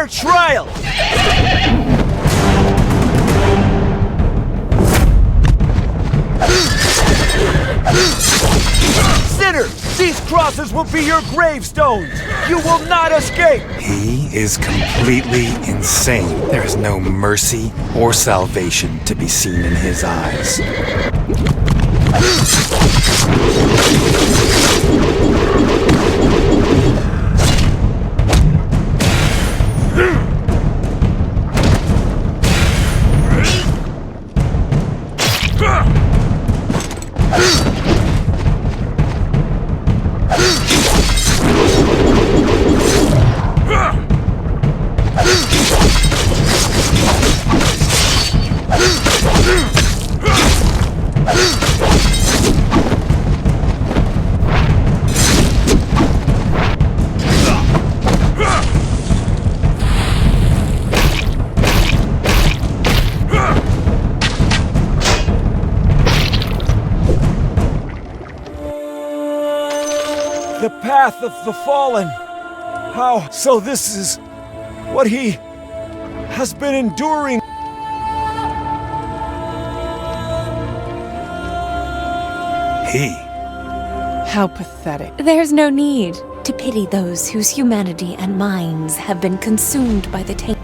fair trial! Sinner, these crosses will be your gravestones! You will not escape! He is completely insane. There is no mercy or salvation to be seen in his eyes. The path of the fallen. How? So this is what he has been enduring. He? How pathetic. There's no need to pity those whose humanity and minds have been consumed by the taint.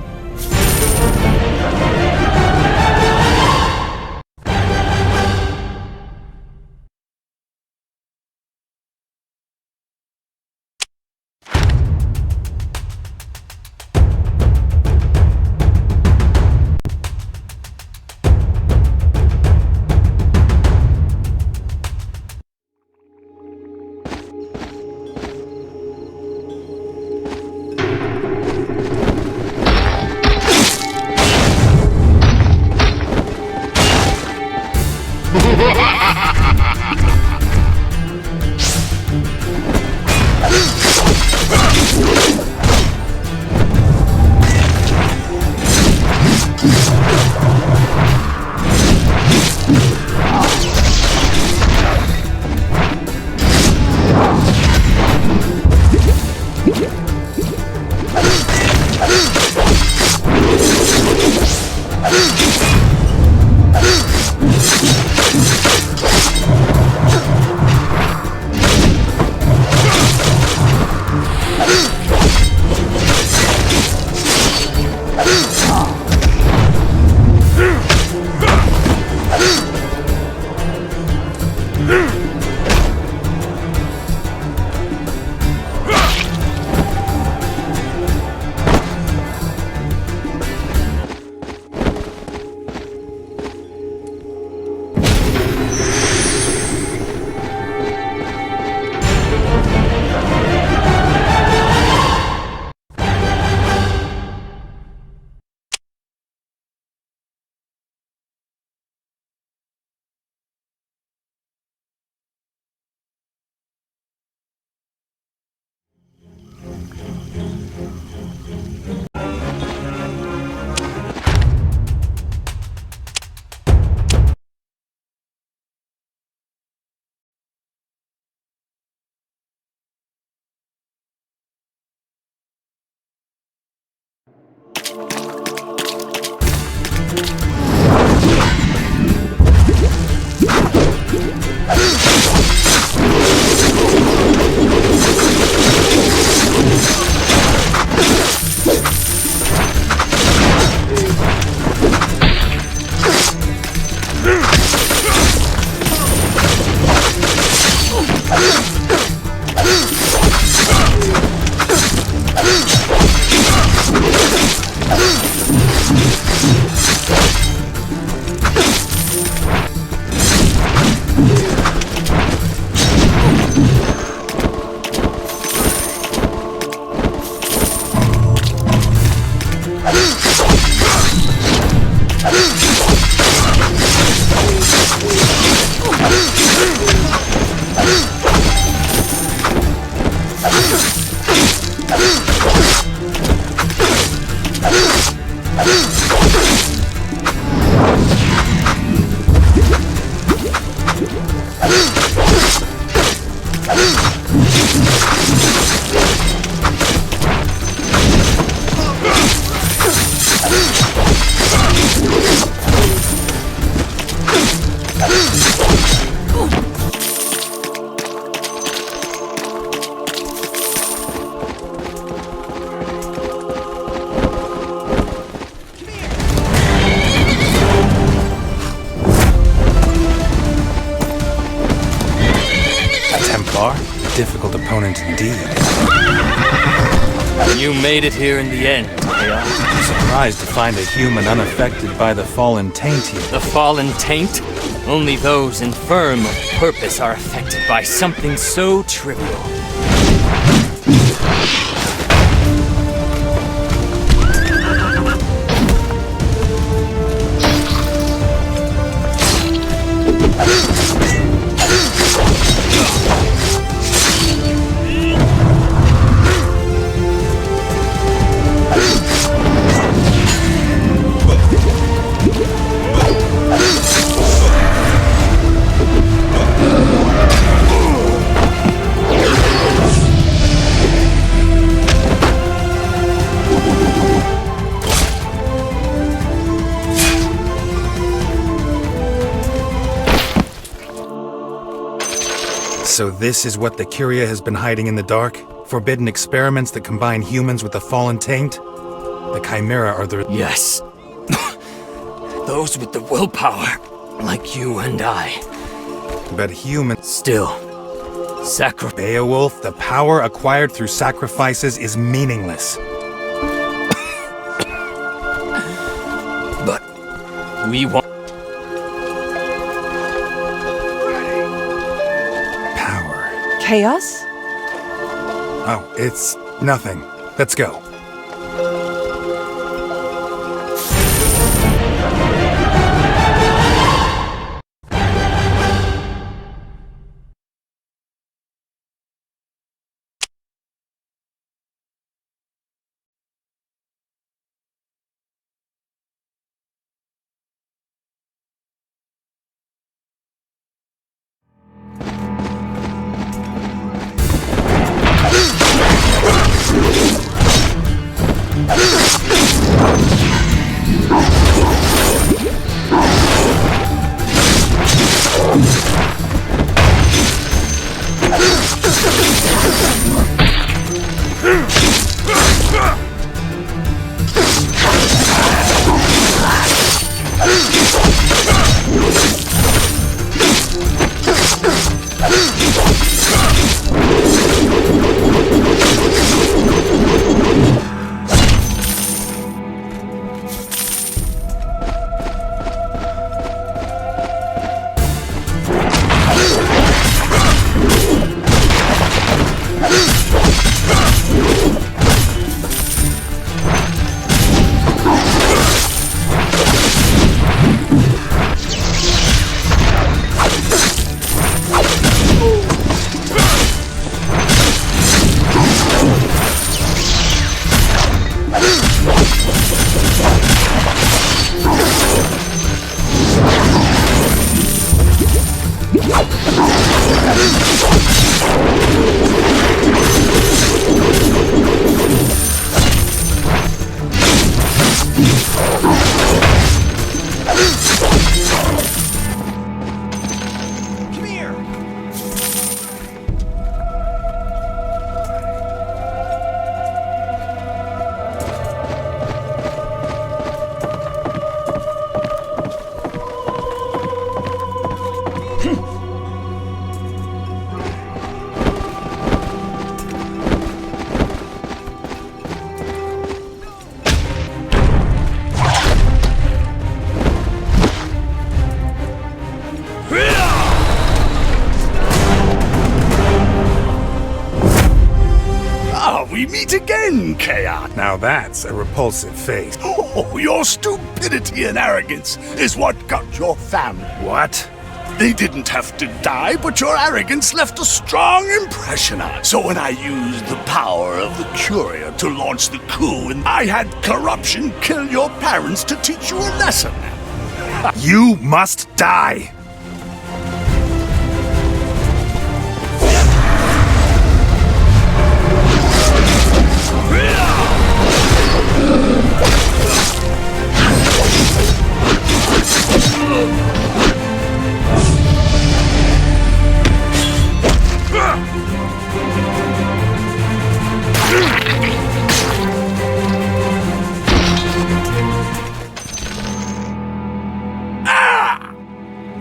difficult opponent indeed. You made it here in the end, Chaos. I'm surprised to find a human unaffected by the fallen taint here. The fallen taint? Only those infirm of purpose are affected by something so trivial. So this is what the Curia has been hiding in the dark? Forbidden experiments that combine humans with the fallen taint? The Chimera are the... Yes. Those with the willpower, like you and I. But humans... Still, sacrifice. Beowulf, the power acquired through sacrifices is meaningless. But we want... Power. Chaos? Oh, it's nothing. Let's go. We meet again, Chaos. Now that's a repulsive face. Oh, your stupidity and arrogance is what got your family. What? They didn't have to die, but your arrogance left a strong impression on us. So when I used the power of the Curia to launch the coup, and I had corruption kill your parents to teach you a lesson. You must die!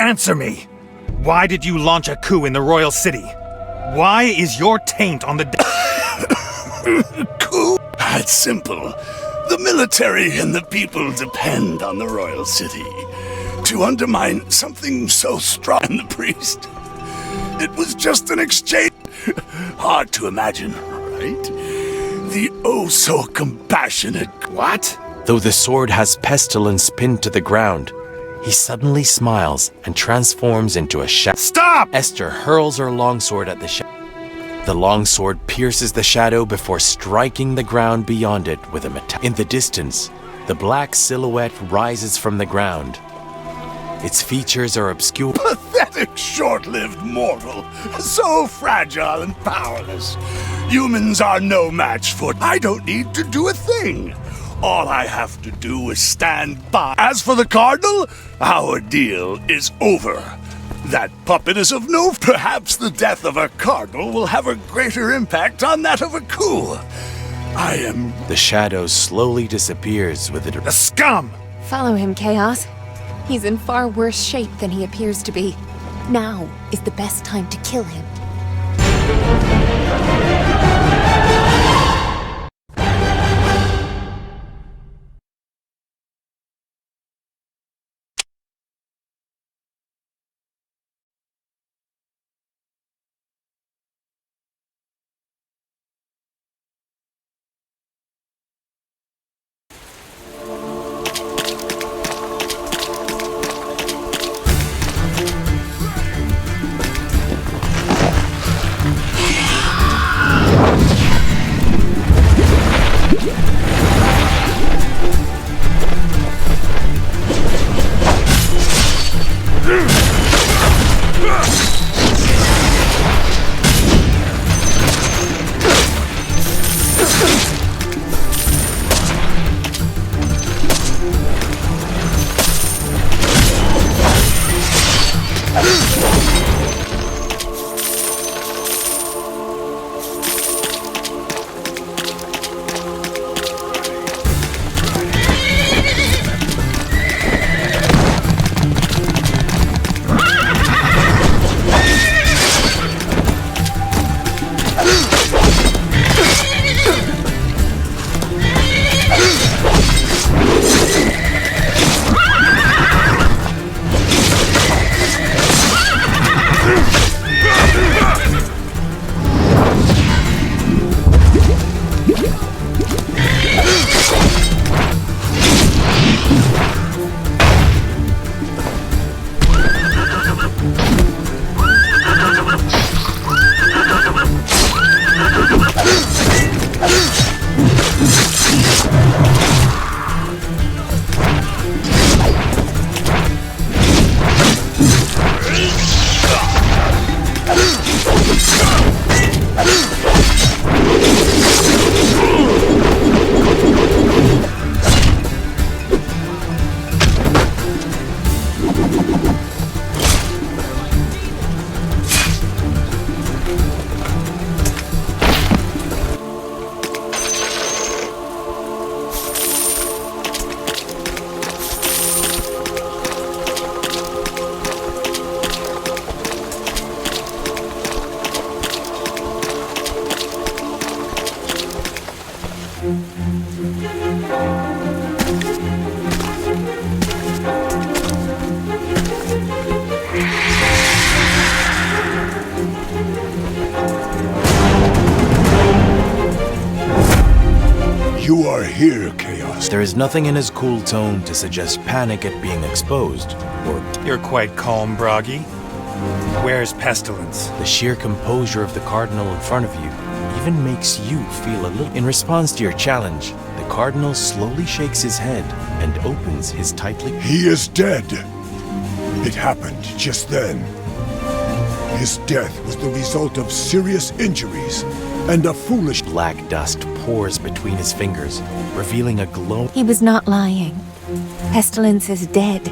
Answer me! Why did you launch a coup in the royal city? Why is your taint on the Coup? It's simple. The military and the people depend on the royal city to undermine something so strong. And the priest. It was just an exchange. Hard to imagine, right? The oh so compassionate. What? Though the sword has pestilence pinned to the ground, he suddenly smiles and transforms into a shadow. Stop! Esther hurls her longsword at the shadow. The longsword pierces the shadow before striking the ground beyond it with a metal. In the distance, the black silhouette rises from the ground. Its features are obscured. Pathetic, short-lived mortal. So fragile and powerless. Humans are no match for... I don't need to do a thing. All I have to do is stand by. As for the Cardinal, our deal is over. That puppet is of no... Perhaps the death of a Cardinal will have a greater impact on that of a coup. I am... The shadow slowly disappears with The scum! Follow him, Chaos. He's in far worse shape than he appears to be. Now is the best time to kill him. You are here, Chaos. There is nothing in his cool tone to suggest panic at being exposed, or You're quite calm, Broggy. Where's Pestilence? the sheer composure of the Cardinal in front of you even makes you feel a little... In response to your challenge, the Cardinal slowly shakes his head and opens his tightly... He is dead. It happened just then. His death was the result of serious injuries and a foolish... Black dust pours between his fingers, revealing a glow... He was not lying. Pestilence is dead.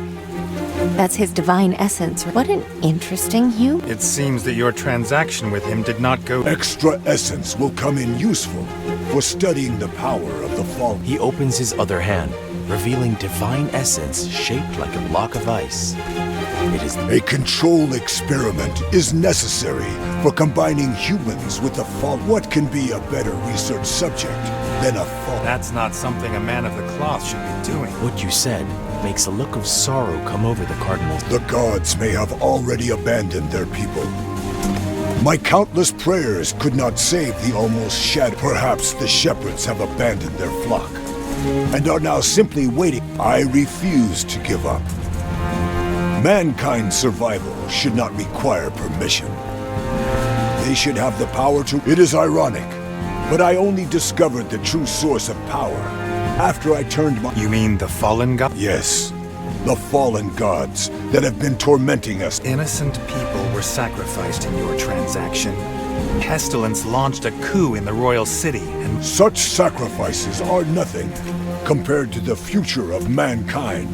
That's his divine essence. What an interesting human. It seems that your transaction with him did not go... Extra essence will come in useful for studying the power of the fallen. He opens his other hand, revealing divine essence shaped like a block of ice. It is... A control experiment is necessary for combining humans with the fall. What can be a better research subject than a fall? That's not something a man of the cloth should be doing. What you said makes a look of sorrow come over the Cardinal's. The gods may have already abandoned their people. My countless prayers could not save the almost shattered. Perhaps the shepherds have abandoned their flock and are now simply waiting. I refuse to give up. Mankind's survival should not require permission. They should have the power to. It is ironic, but I only discovered the true source of power after I turned my. You mean the fallen god? Yes, the fallen gods that have been tormenting us. Innocent people were sacrificed in your transaction. Pestilence launched a coup in the royal city, and Such sacrifices are nothing compared to the future of mankind.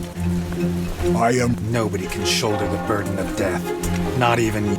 I am. nobody can shoulder the burden of death. Not even you.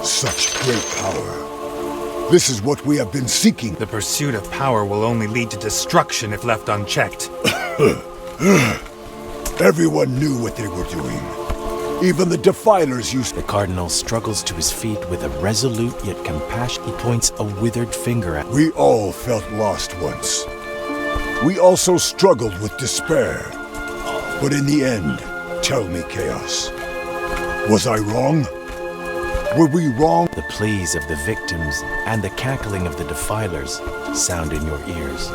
Such great power. This is what we have been seeking. The pursuit of power will only lead to destruction if left unchecked. Everyone knew what they were doing. Even the defilers used. The Cardinal struggles to his feet with a resolute yet compassionate. He points a withered finger at. We all felt lost once. We also struggled with despair. But in the end, tell me, Chaos, was I wrong? Were we wrong? The pleas of the victims and the cackling of the defilers sound in your ears.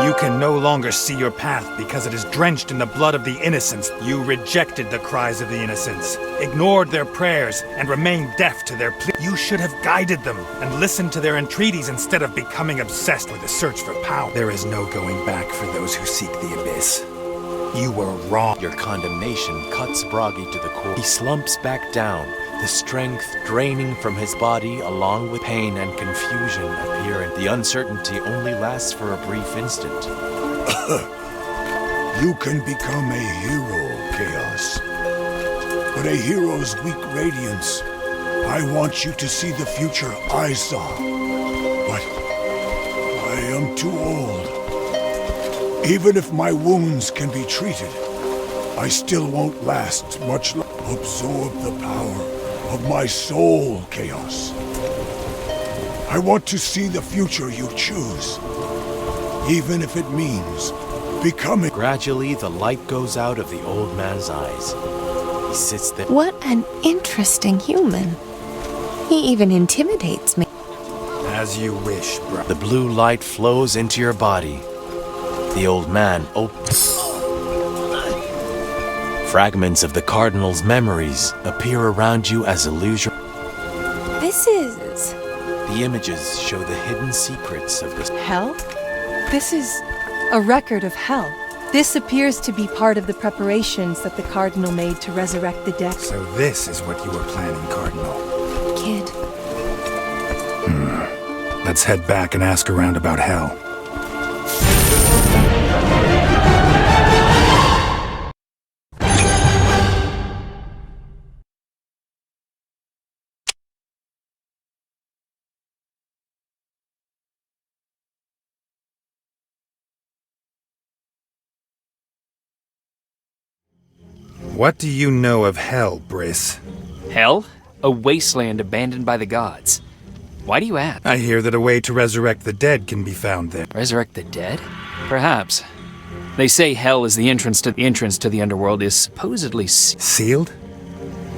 You can no longer see your path because it is drenched in the blood of the innocents. You rejected the cries of the innocents, ignored their prayers, and remained deaf to their pleas. You should have guided them and listened to their entreaties instead of becoming obsessed with the search for power. There is no going back for those who seek the abyss. You were wrong. Your condemnation cuts Bragi to the core. He slumps back down, the strength draining from his body along with pain and confusion appearing. The uncertainty only lasts for a brief instant. You can become a hero, Chaos. But a hero's weak radiance. I want you to see the future I saw. But I am too old. Even if my wounds can be treated, I still won't last much longer. Absorb the power of my soul, Chaos. I want to see the future you choose, even if it means becoming. Gradually, the light goes out of the old man's eyes. He sits there. What an interesting human. He even intimidates me. As you wish, bro. The blue light flows into your body. The old man opens. Fragments of the Cardinal's memories appear around you as illusion. This is... The images show the hidden secrets of the... Hell? This is a record of hell. This appears to be part of the preparations that the Cardinal made to resurrect the dead. So this is what you were planning, Cardinal. Kid. Let's head back and ask around about hell. What do you know of hell, Briss? Hell? A wasteland abandoned by the gods. Why do you ask? I hear that a way to resurrect the dead can be found there. Resurrect the dead? Perhaps. They say hell is the entrance to the underworld is supposedly Sealed?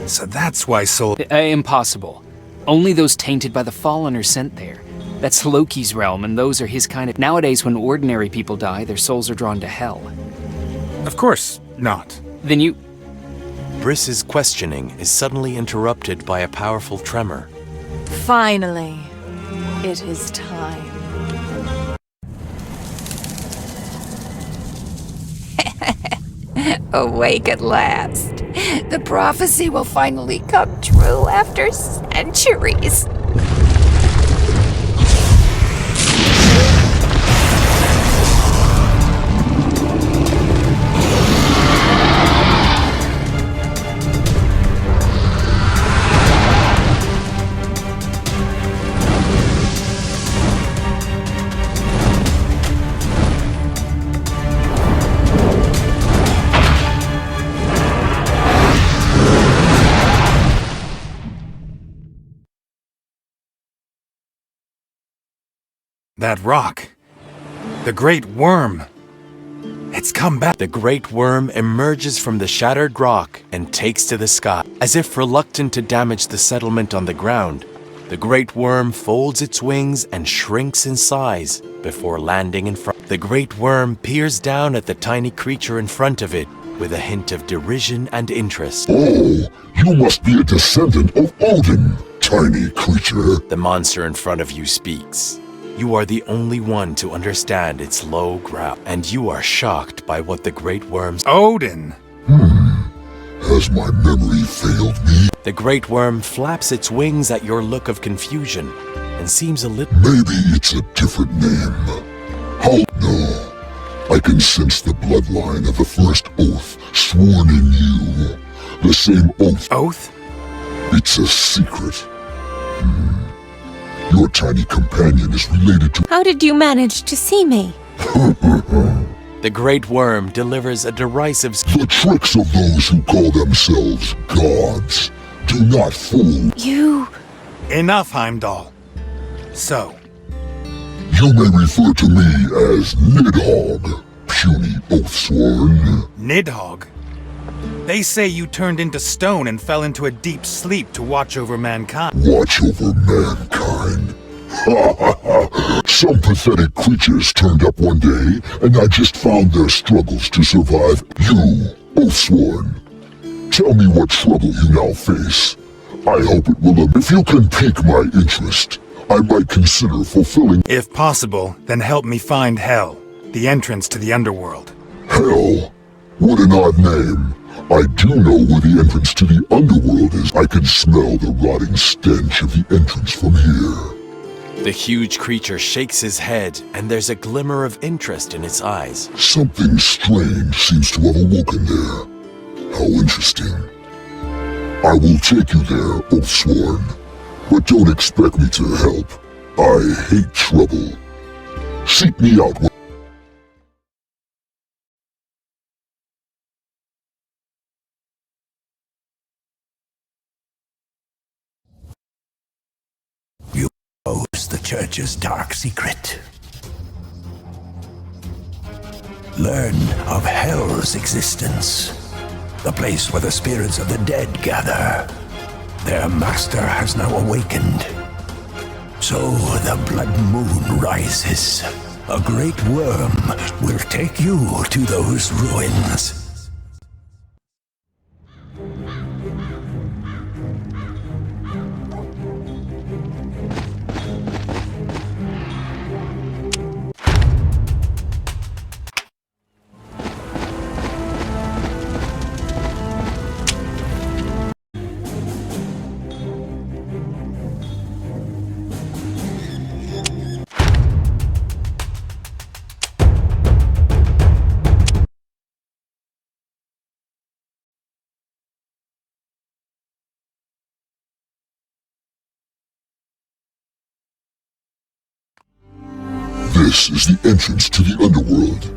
So that's why impossible. Only those tainted by the fallen are sent there. That's Loki's realm, and those are his kind of... Nowadays, when ordinary people die, their souls are drawn to hell. Of course not. Then you... Briss's questioning is suddenly interrupted by a powerful tremor. Finally, it is time. Awake at last. The prophecy will finally come true after centuries. That rock. The great worm. It's come back. The great worm emerges from the shattered rock and takes to the sky. As if reluctant to damage the settlement on the ground, the great worm folds its wings and shrinks in size before landing in front. The great worm peers down at the tiny creature in front of it with a hint of derision and interest. Oh, you must be a descendant of Odin, tiny creature. The monster in front of you speaks. You are the only one to understand its low growl, and you are shocked by what the great worm's... Odin! Has my memory failed me? The great worm flaps its wings at your look of confusion and seems a little... Maybe it's a different name. How? No. I can sense the bloodline of the first oath sworn in you. The same oath. Oath? It's a secret. Your tiny companion is related to... How did you manage to see me? The great worm delivers a derisive... The tricks of those who call themselves gods do not fool. You... Enough, Heimdall. So, You may refer to me as Nidhogg, puny Oathsworn. Nidhogg? They say you turned into stone and fell into a deep sleep to watch over mankind. Watch over mankind. Some pathetic creatures turned up one day, and I just found their struggles to survive. You, Oathsworn, tell me what trouble you now face. I hope it will... If you can pique my interest, I might consider fulfilling... If possible, then help me find Hell, the entrance to the underworld. Hell? What an odd name. I do know where the entrance to the underworld is. I can smell the rotting stench of the entrance from here. The huge creature shakes his head, and there's a glimmer of interest in its eyes. Something strange seems to have awoken there. How interesting. I will take you there, Oathsworn. But don't expect me to help. I hate trouble. Seek me out. You knows the Church's dark secret. Learn of Hell's existence. The place where the spirits of the dead gather. Their master has now awakened. So the blood moon rises. A great worm will take you to those ruins. This is the entrance to the underworld.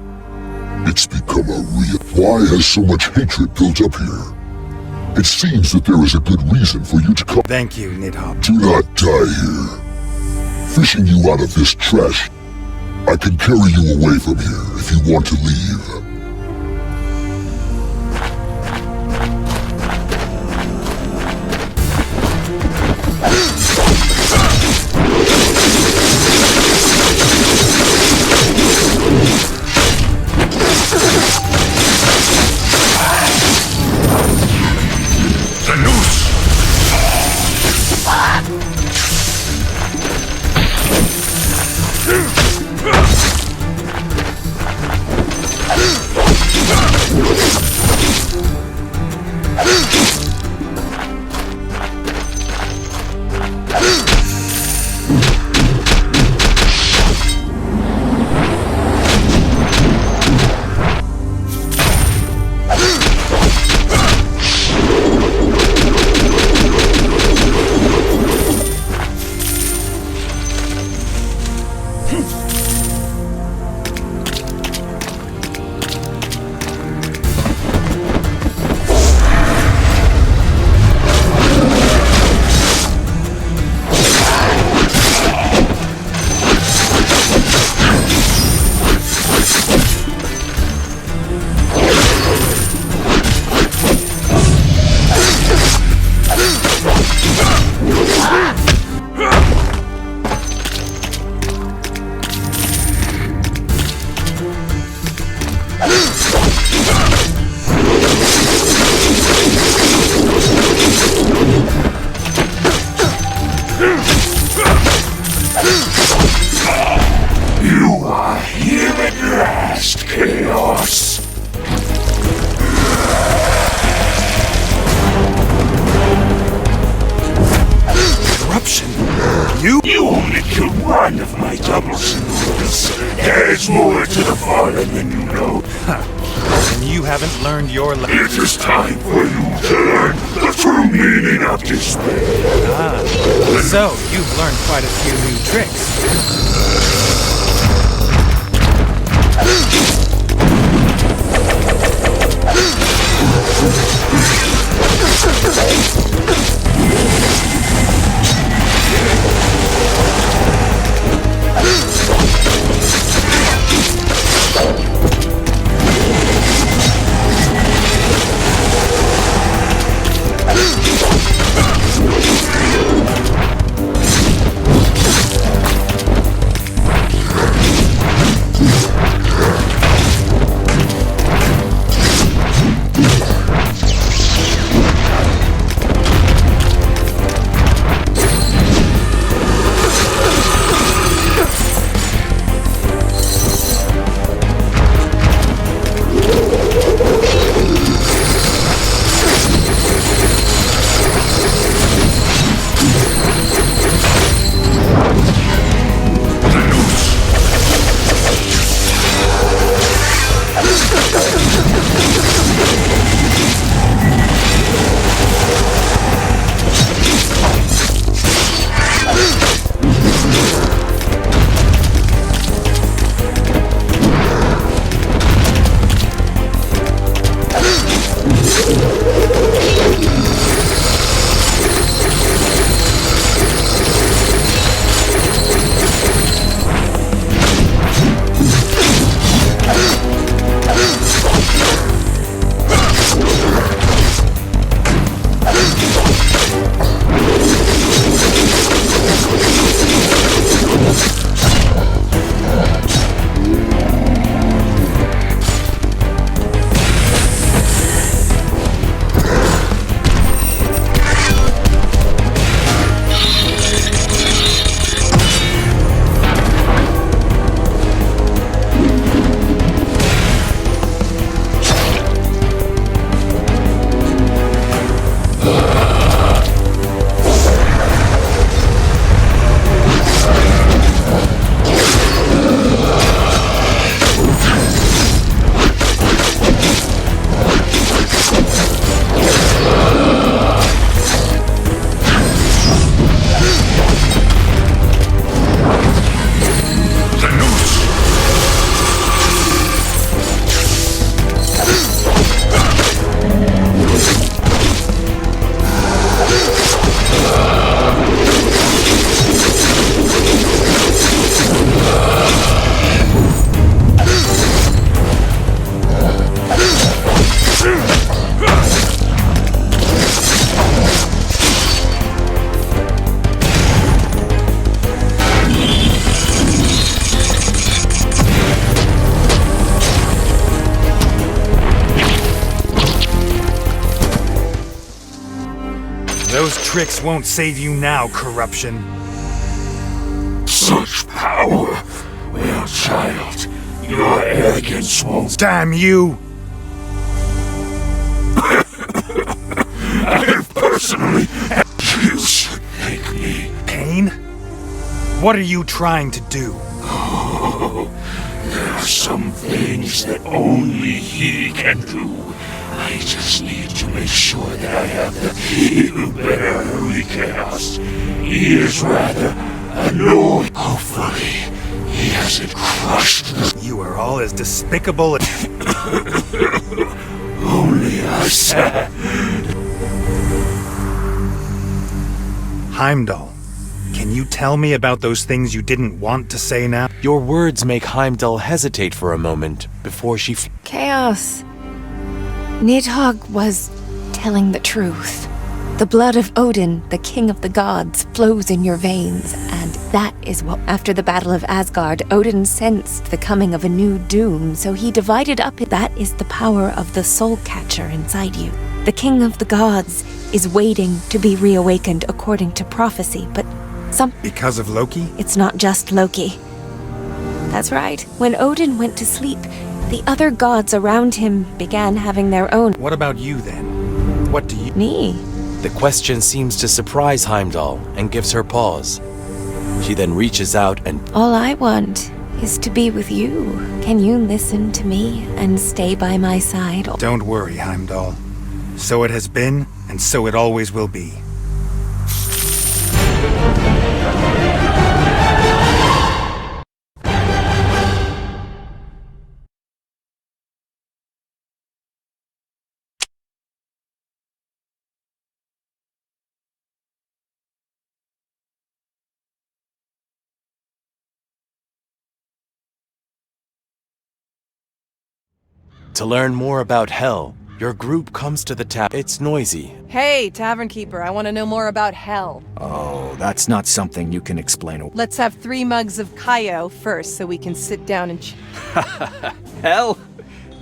It's become a real... Why has so much hatred built up here? It seems that there is a good reason for you to come. Thank you, Nidhogg. Do not die here. Fishing you out of this trash, I can carry you away from here if you want to leave. You only killed one of my double symbols. There's more to the fallen than you know. And you haven't learned your lesson. It is time for you to learn the true meaning of despair. So, you've learned quite a few new tricks. Those tricks won't save you now, corruption. Such power! Well, child, your arrogance won't... Damn you! I personally... You should thank me. Pain? What are you trying to do? Oh, there are some things that only he can do. I just need to make sure that I have the key. You better hurry, Chaos. He is rather annoyed. Hopefully, he hasn't crushed the... You are all as despicable as... Only I said... Heimdall, can you tell me about those things you didn't want to say now? Your words make Heimdall hesitate for a moment before she... Chaos. Nidhogg was telling the truth. The blood of Odin, the king of the gods, flows in your veins, and that is what... After the Battle of Asgard, Odin sensed the coming of a new doom, so he divided up... That is the power of the soul catcher inside you. The king of the gods is waiting to be reawakened according to prophecy, but Because of Loki? It's not just Loki. That's right. When Odin went to sleep, the other gods around him began having their own... What about you, then? What do you... Me? The question seems to surprise Heimdall and gives her pause. She then reaches out and... All I want is to be with you. Can you listen to me and stay by my side? Don't worry, Heimdall. So it has been, and so it always will be. To learn more about Hell, your group comes to the tap. It's noisy. Hey, Tavern Keeper, I want to know more about hell. Oh, that's not something you can explain. Let's have 3 mugs of Kaio first so we can sit down and Hell?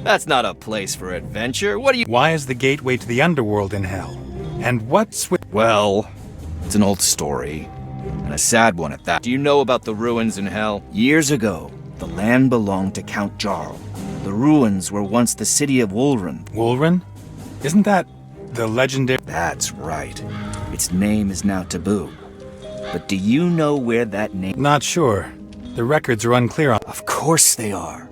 That's not a place for adventure. What do you... Why is the gateway to the underworld in hell? And what's with... Well, it's an old story, and a sad one at that. Do you know about the ruins in hell? Years ago, the land belonged to Count Jarl. The ruins were once the city of Wolrun. Wolrun? Isn't that the legendary... That's right. Its name is now taboo. But do you know where that name... Not sure. The records are unclear on... Of course they are.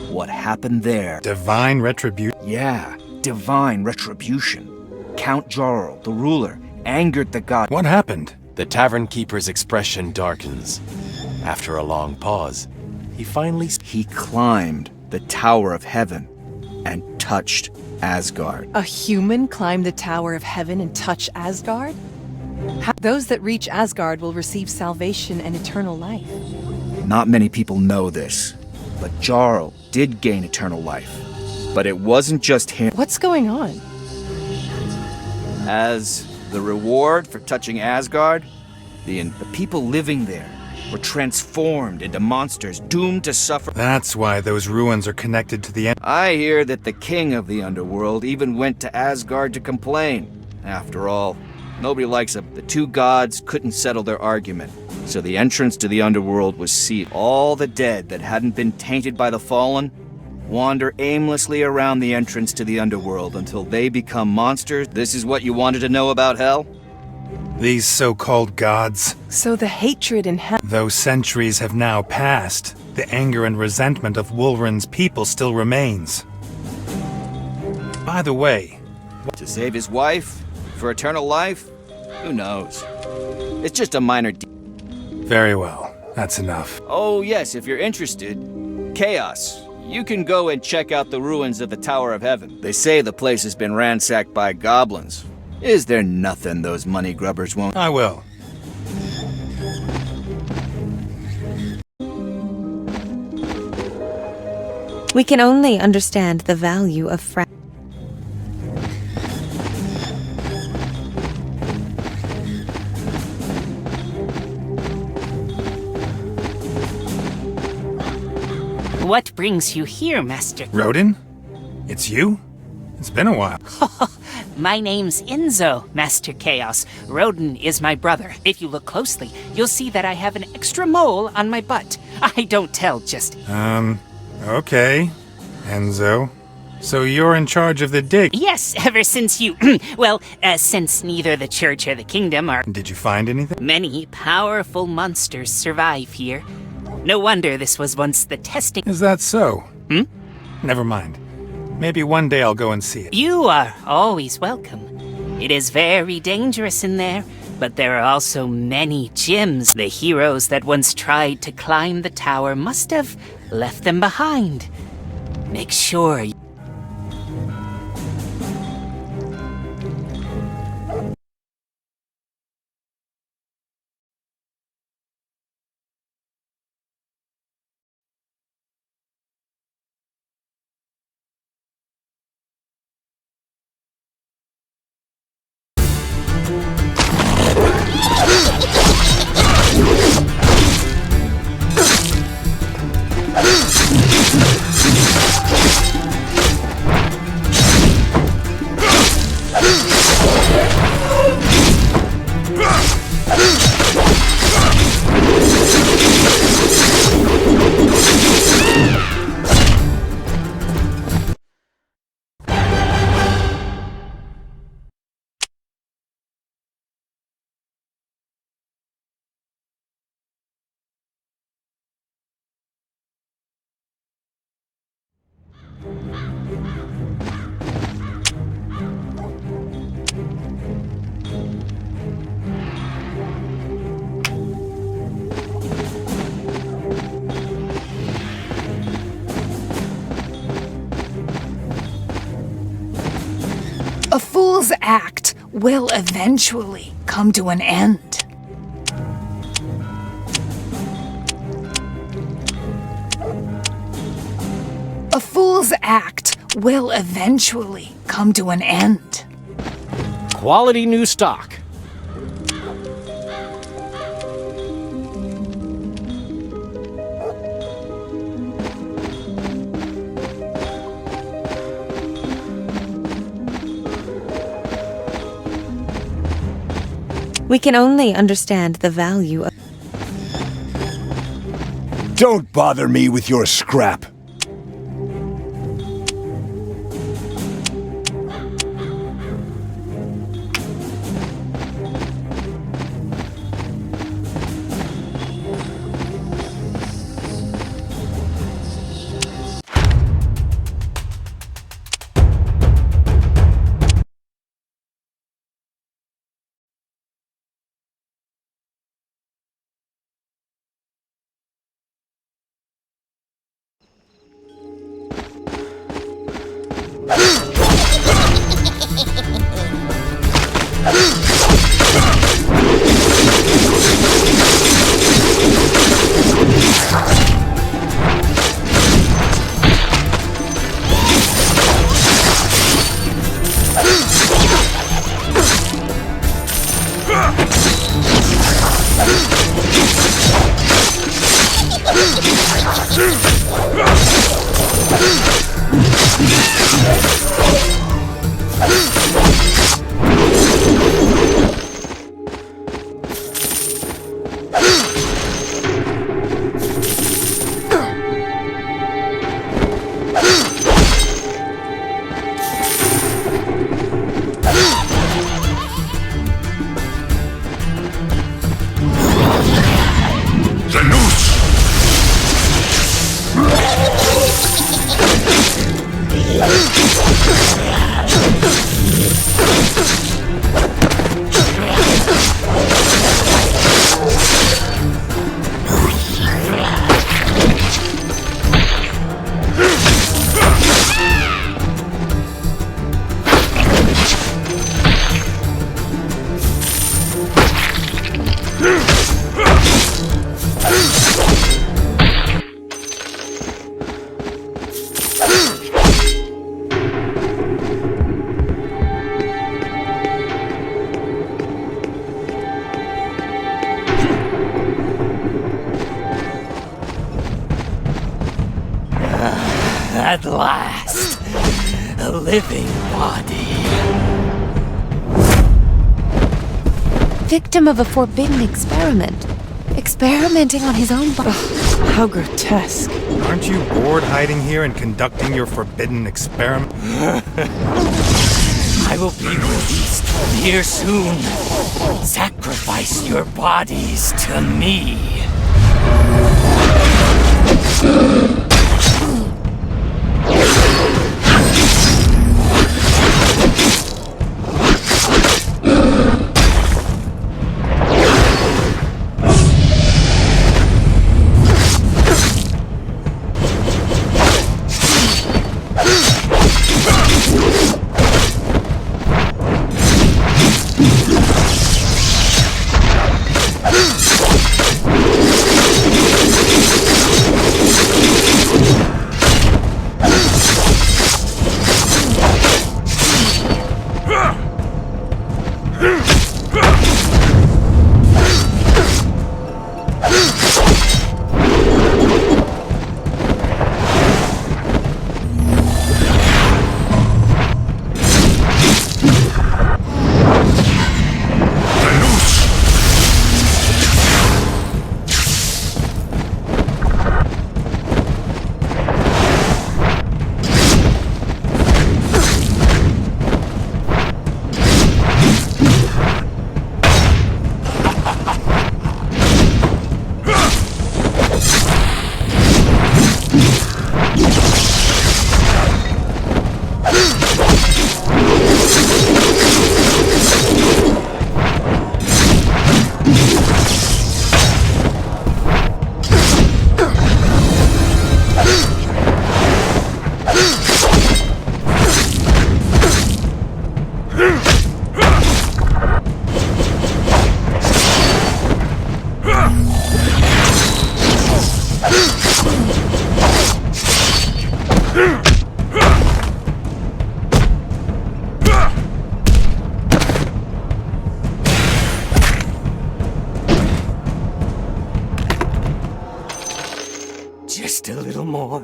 What happened there? Divine retribution? Yeah, divine retribution. Count Jarl, the ruler, angered the god... What happened? The tavern keeper's expression darkens. After a long pause, he finally... He climbed the Tower of Heaven and touched Asgard. A human climb the Tower of Heaven and touch Asgard? Those that reach Asgard will receive salvation and eternal life. Not many people know this, but Jarl did gain eternal life. But it wasn't just him. What's going on? As the reward for touching Asgard, the people living there were transformed into monsters doomed to suffer. That's why those ruins are connected to the end. I hear that the king of the underworld even went to Asgard to complain. After all, nobody likes him. The 2 gods couldn't settle their argument, so the entrance to the underworld was sealed. All the dead that hadn't been tainted by the fallen wander aimlessly around the entrance to the underworld until they become monsters. This is what you wanted to know about hell? These so-called gods. So the hatred in hell... Though centuries have now passed, the anger and resentment of Wolverun's people still remains. By the way... To save his wife? For eternal life? Who knows? It's just a minor Very well. That's enough. Oh yes, if you're interested, Chaos. You can go and check out the ruins of the Tower of Heaven. They say the place has been ransacked by goblins. Is there nothing those money grubbers won't? I will. We can only understand the value of What brings you here, Master? Rodin? It's you? It's been a while. My name's Enzo, Master Chaos. Rodin is my brother. If you look closely, you'll see that I have an extra mole on my butt. I don't tell, just... Okay, Enzo. So you're in charge of the dig? Yes, ever since you... since neither the church or the kingdom are... Did you find anything? Many powerful monsters survive here. No wonder this was once the testing... Is that so? Never mind. Maybe one day I'll go and see it. You are always welcome. It is very dangerous in there, but there are also many gems. The heroes that once tried to climb the tower must have left them behind. Make sure you... A fool's act will eventually come to an end. A fool's act will eventually come to an end. Quality new stock. We can only understand the value of... Don't bother me with your scrap. At last, a living body. Victim of a forbidden experiment. Experimenting on his own body. How grotesque. Aren't you bored hiding here and conducting your forbidden experiment? I will be released here soon. Sacrifice your bodies to me. Just a little more.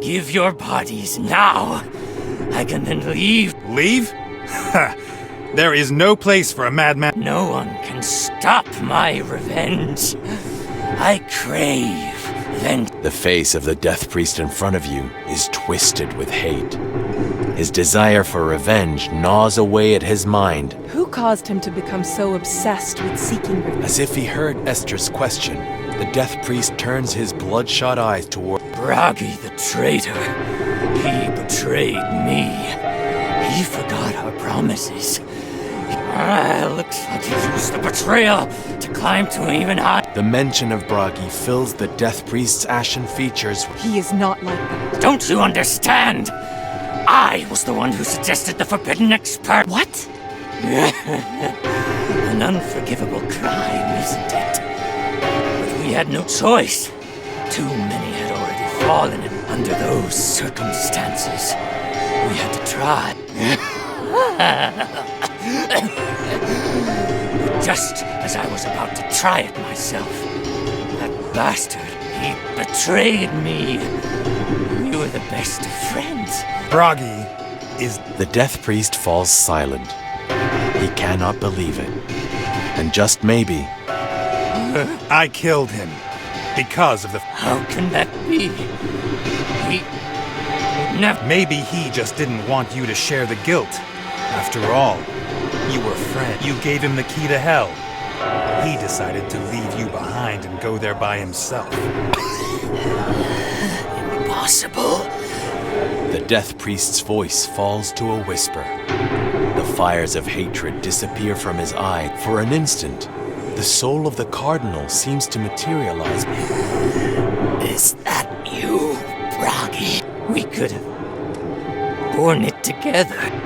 Give your bodies now. I can then leave. Leave? Ha! There is no place for a madman. No one can stop my revenge. I crave vengeance. The face of the Death Priest in front of you is twisted with hate. His desire for revenge gnaws away at his mind. Who caused him to become so obsessed with seeking revenge? As if he heard Esther's question, the Death Priest turns his bloodshot eyes toward Bragi the traitor. He betrayed me. He forgot our promises. Looks like he used the betrayal to climb to even higher. The mention of Bragi fills the Death Priest's ashen features. He is not like that. Don't you understand? I was the one who suggested the forbidden experiment. What? An unforgivable crime, isn't it? But we had no choice. Too many had already fallen, and under those circumstances, we had to try. But just as I was about to try it myself, that bastard, he betrayed me. We were the best of friends. Bragi is... The Death Priest falls silent. He cannot believe it. And just maybe... I killed him. Because of the... How can that be? He... never... Maybe he just didn't want you to share the guilt. After all, you were friends. You gave him the key to hell. He decided to leave you behind and go there by himself. Impossible. The Death Priest's voice falls to a whisper. The fires of hatred disappear from his eye. For an instant, the soul of the Cardinal seems to materialize. Is that you, Bragi? We could have borne it together.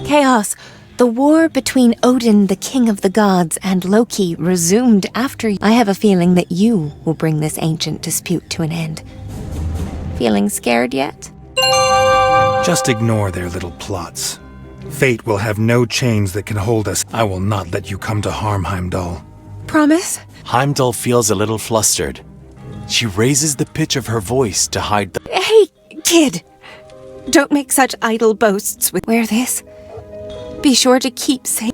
Chaos, the war between Odin, the king of the gods, and Loki resumed after I have a feeling that you will bring this ancient dispute to an end. Feeling scared yet? Just ignore their little plots. Fate will have no chains that can hold us. I will not let you come to harm Heimdall. Promise? Heimdall feels a little flustered. She raises the pitch of her voice to hide the... Hey, kid! Don't make such idle boasts with... Wear this. Be sure to keep safe.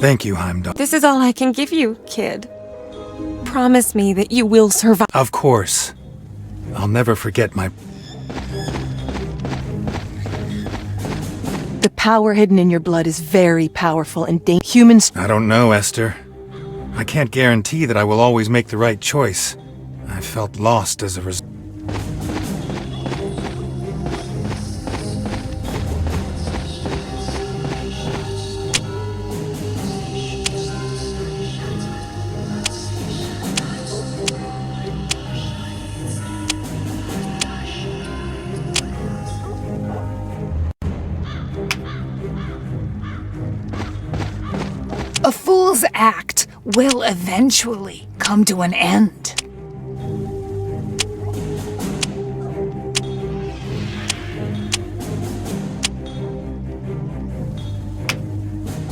Thank you, Heimdall. This is all I can give you, kid. Promise me that you will survive. Of course. I'll never forget my... The power hidden in your blood is very powerful and humans... I don't know, Esther. I can't guarantee that I will always make the right choice. I felt lost as a result. A fool's act will eventually come to an end.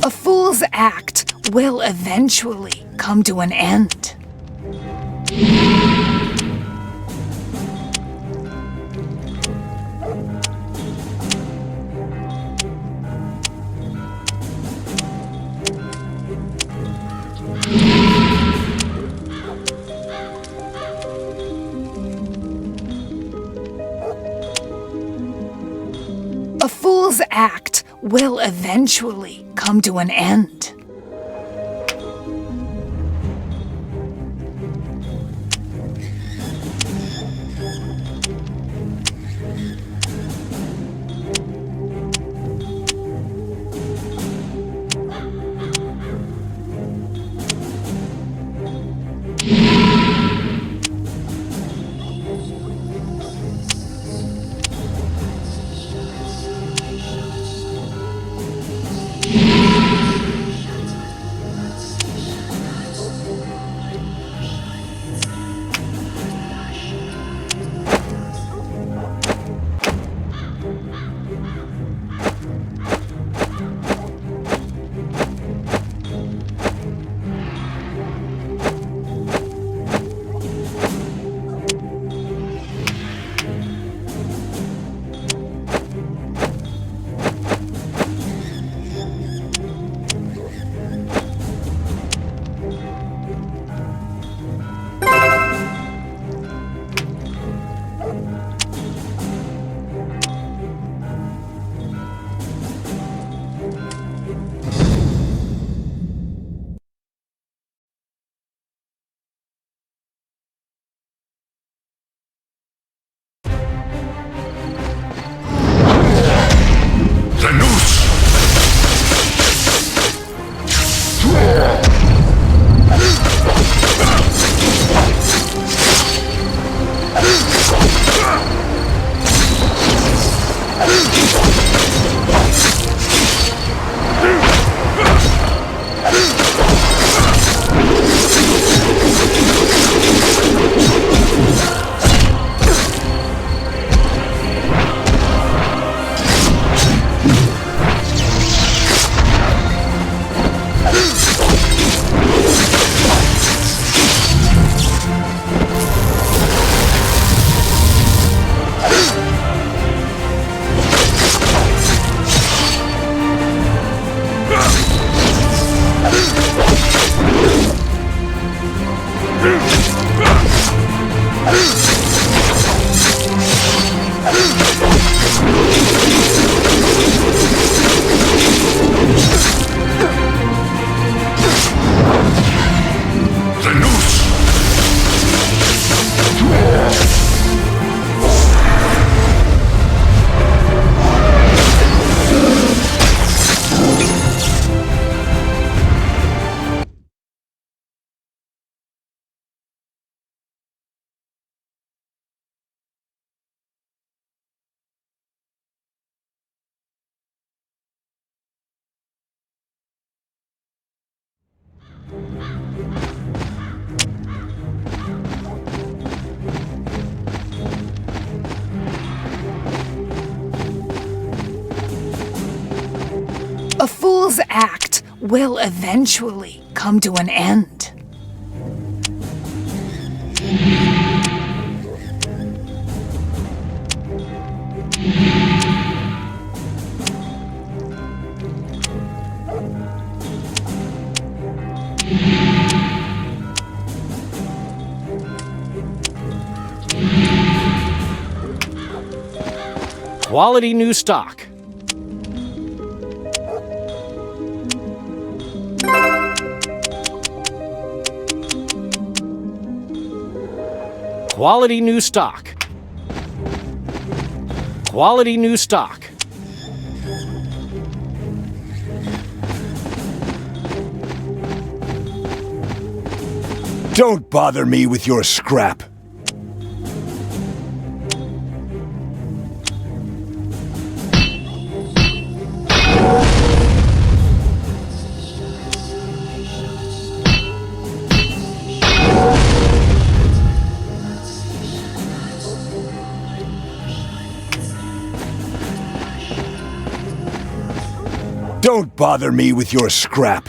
A fool's act will eventually come to an end. A fool's act will eventually come to an end. fool's act will eventually come to an end. Quality new stock. Quality new stock. Quality new stock. Don't bother me with your scrap. Don't bother me with your scrap.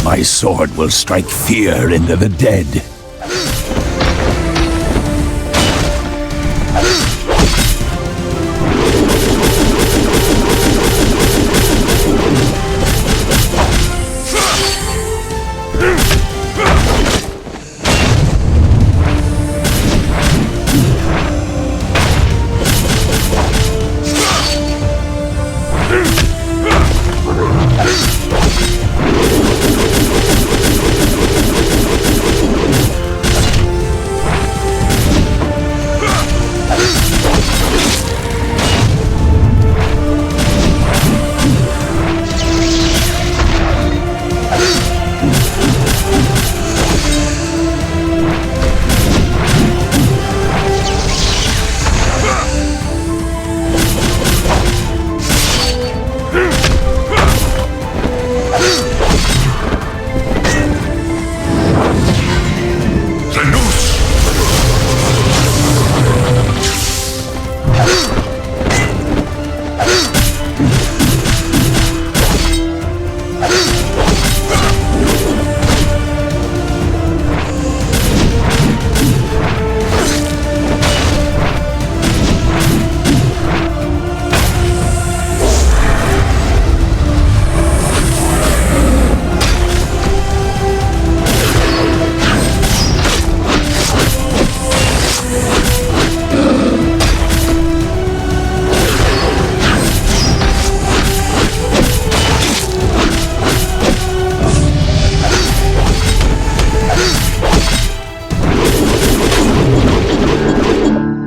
My sword will strike fear into the dead.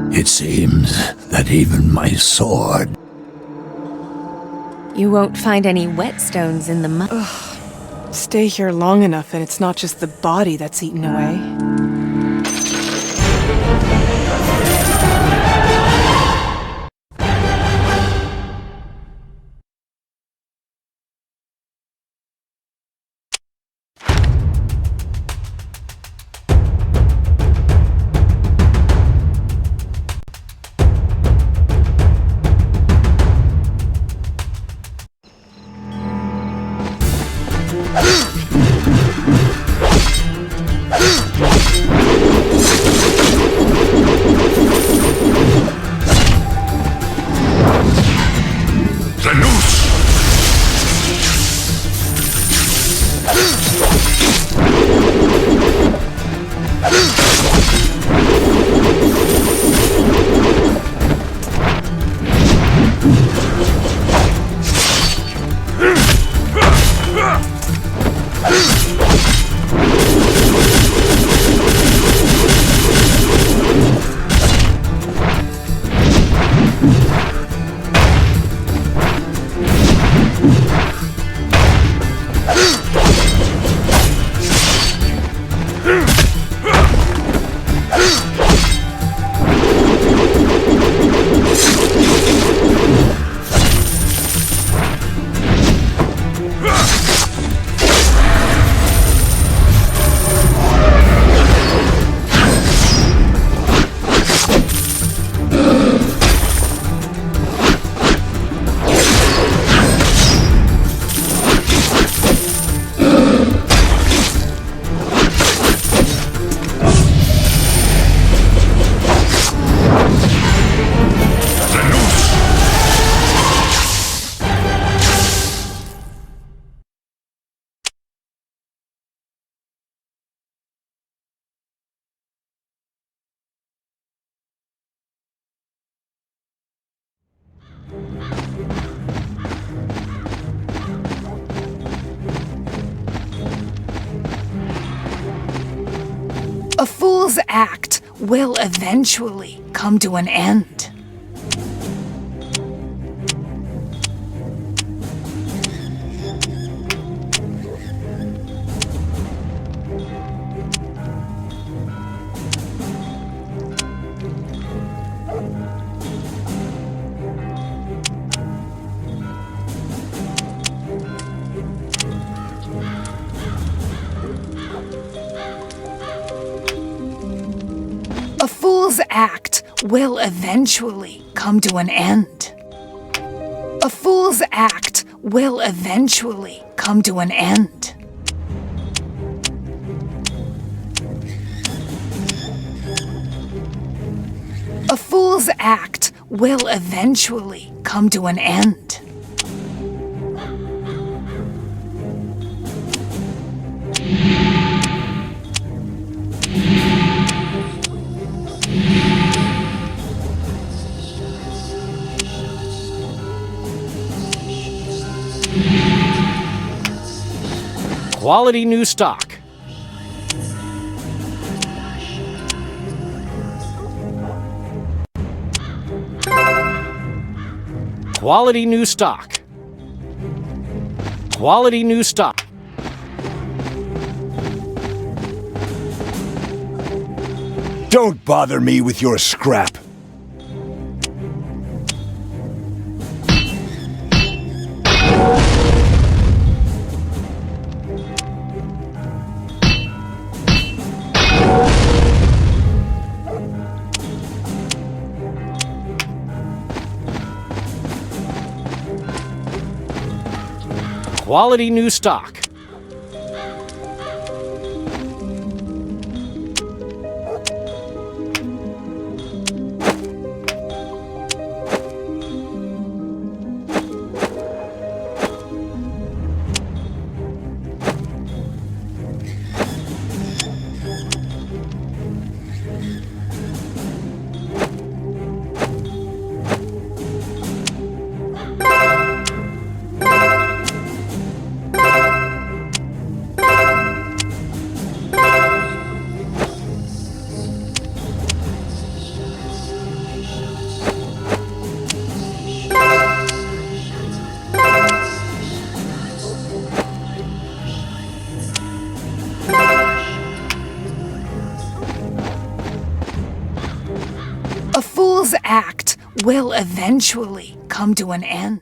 It seems that even my sword You won't find any whetstones in the mud. Stay here long enough and it's not just the body that's eaten away. The noose! A fool's act will eventually come to an end. A fool's act will eventually come to an end. A fool's act will eventually come to an end. A fool's act will eventually come to an end. Quality new stock. Quality new stock. Quality new stock. Don't bother me with your scrap. Quality new stock. act will eventually come to an end.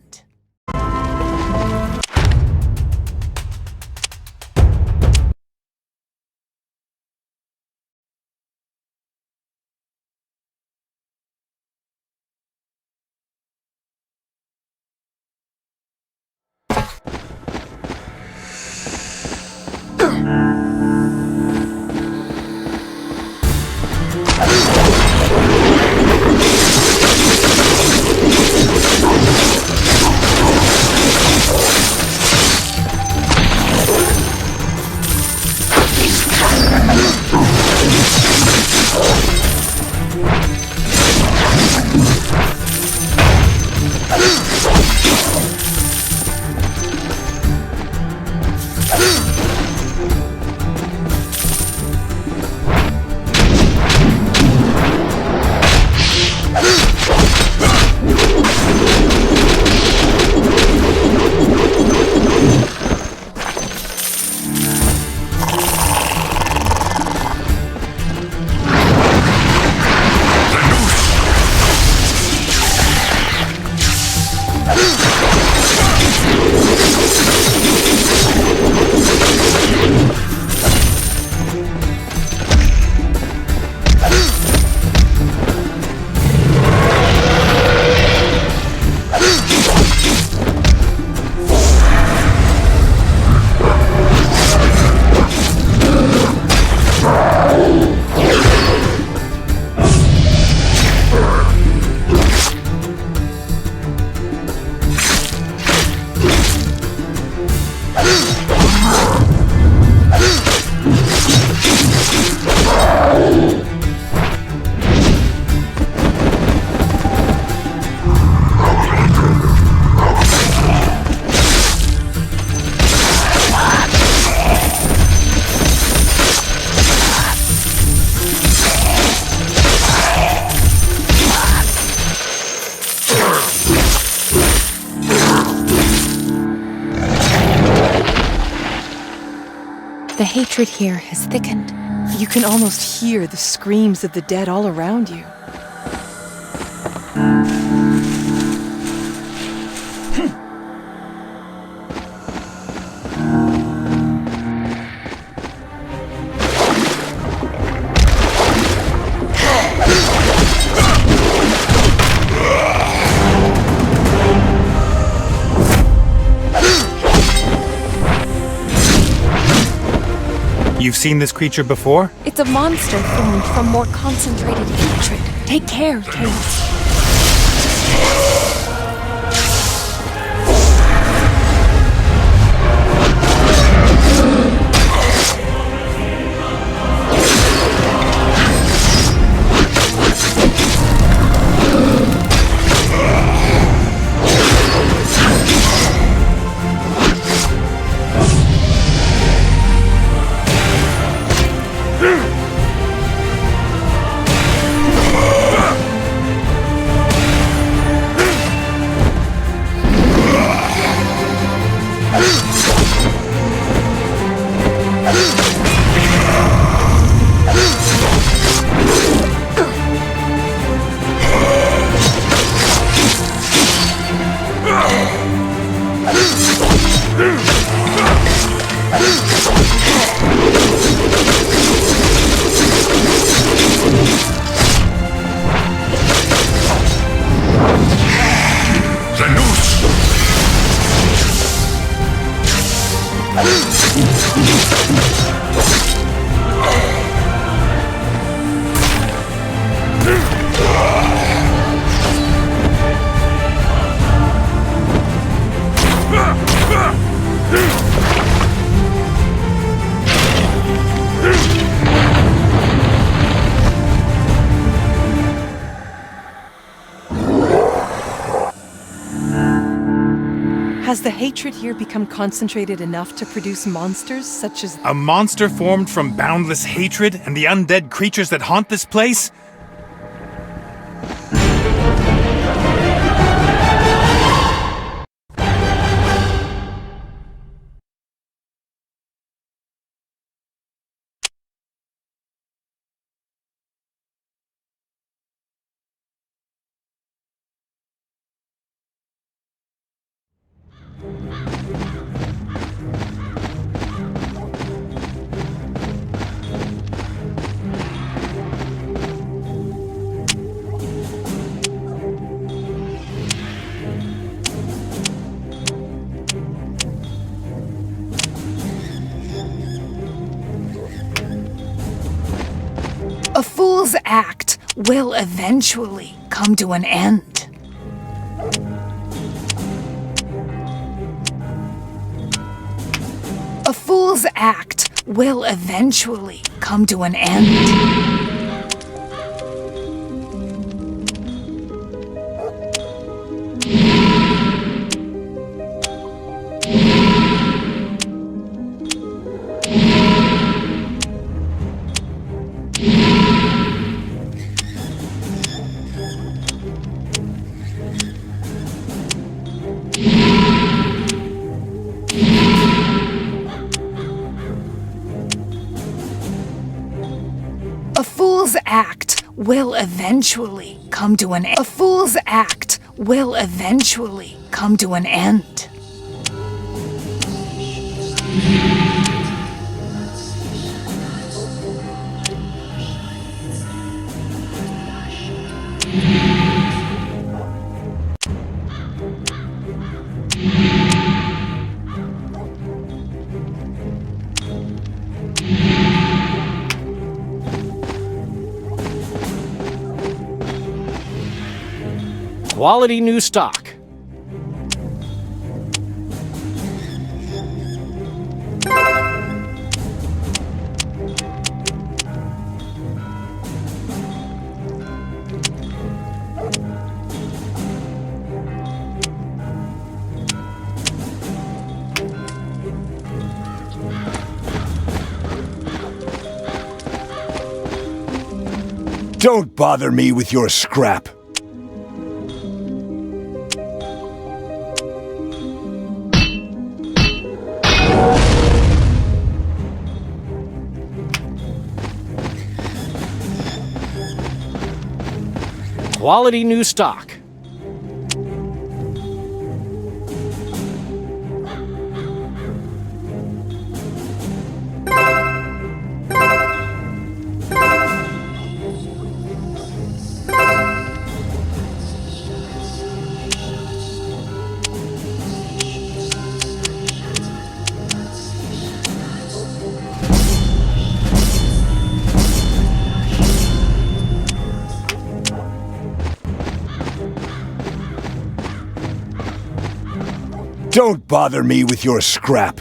The hatred here has thickened. You can almost hear the screams of the dead all around you. You've seen this creature before? It's a monster formed from more concentrated hatred. Take care, Chaos. Has the hatred here become concentrated enough to produce monsters such as... A monster formed from boundless hatred and the undead creatures that haunt this place? A fool's act will eventually come to an end. A fool's act will eventually come to an end. A fool's act will eventually come to an end. A fool's act will eventually come to an end. Quality new stock. Don't bother me with your scrap. Quality new stock. Don't bother me with your scrap.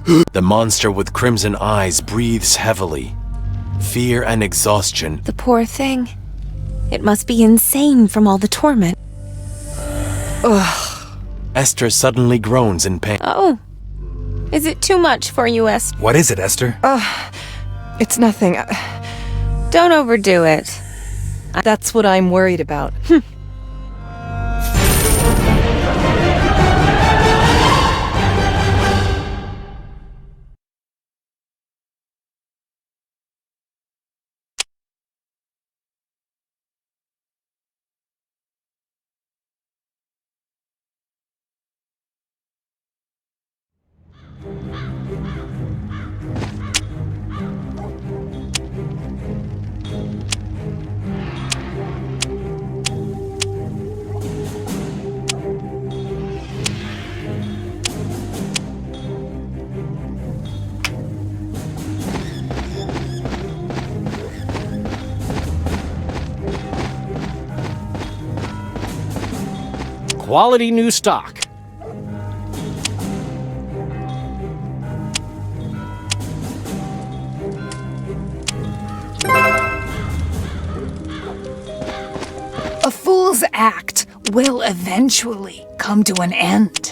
The monster with crimson eyes breathes heavily. Fear and exhaustion. The poor thing. It must be insane from all the torment. Ugh. Esther suddenly groans in pain. Oh. Is it too much for you, Esther? What is it, Esther? It's nothing. Don't overdo it. That's what I'm worried about. Quality new stock. A fool's act will eventually come to an end.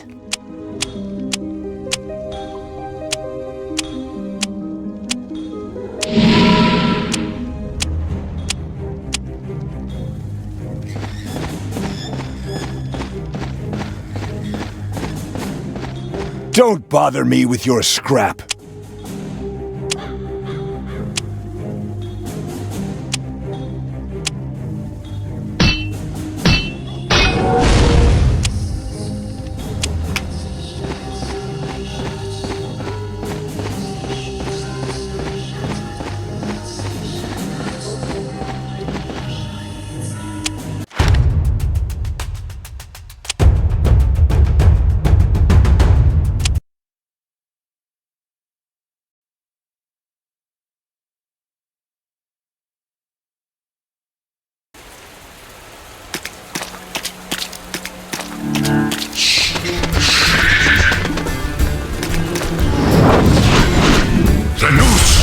Don't bother me with your scrap. The noose!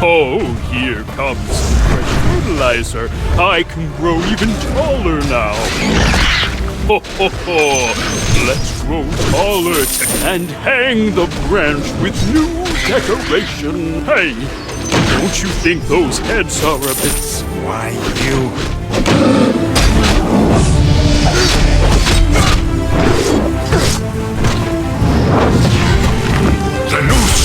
Oh, here comes fresh fertilizer. I can grow even taller now. Ho, ho, ho. Let's grow taller and hang the branch with new decoration. Hey, don't you think those heads are a bit... Why, you... The noose!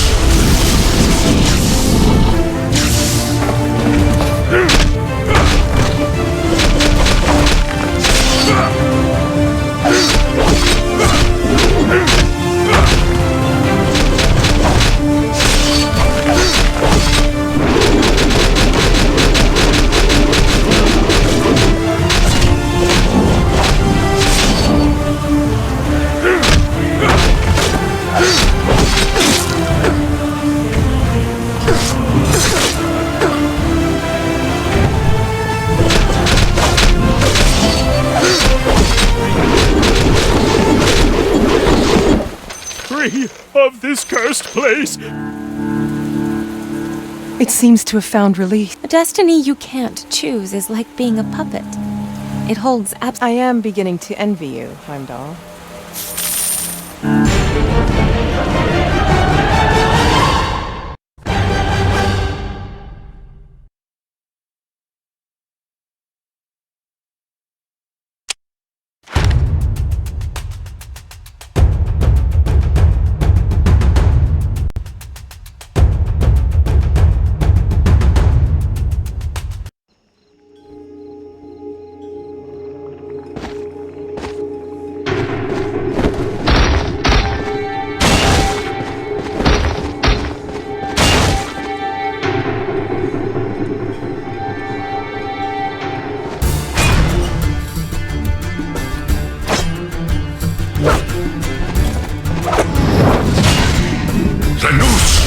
free of this cursed place. It seems to have found relief. A destiny you can't choose is like being a puppet. It holds I am beginning to envy you, Heimdall. The noose!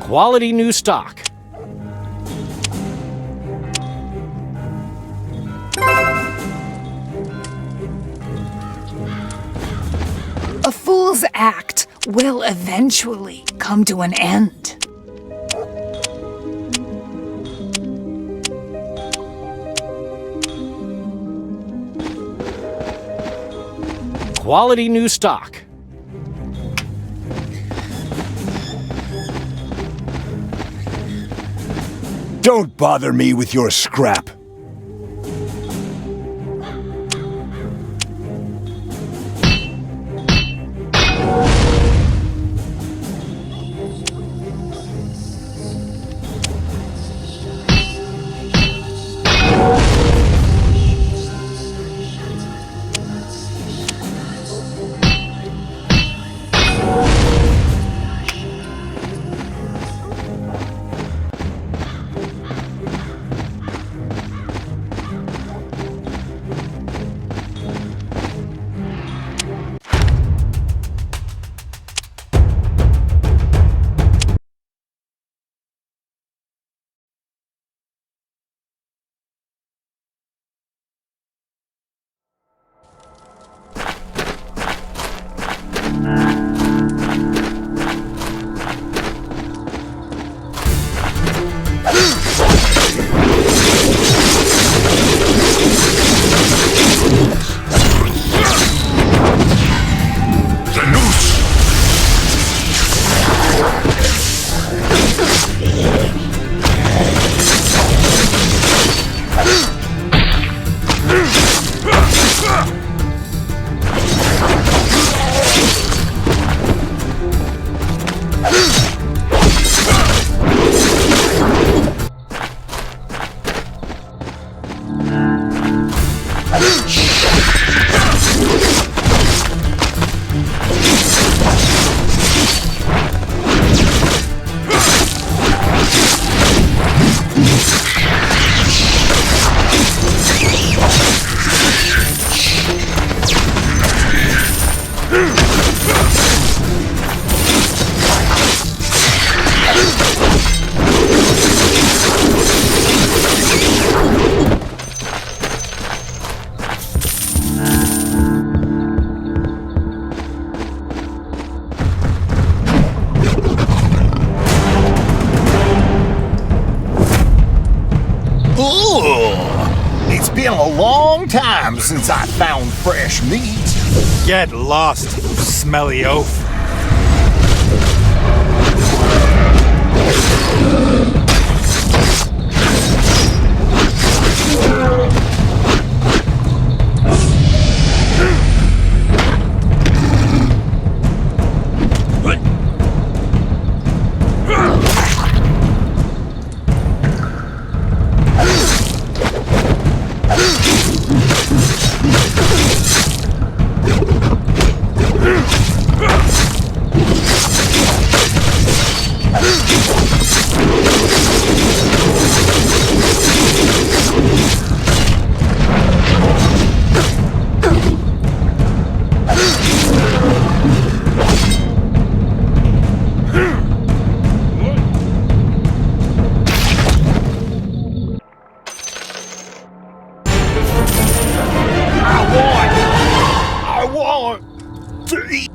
Quality new stock. A fool's act will eventually come to an end. Quality new stock. Don't bother me with your scrap. It's been a long time since I found fresh meat. Get lost, you smelly oaf. I want to eat.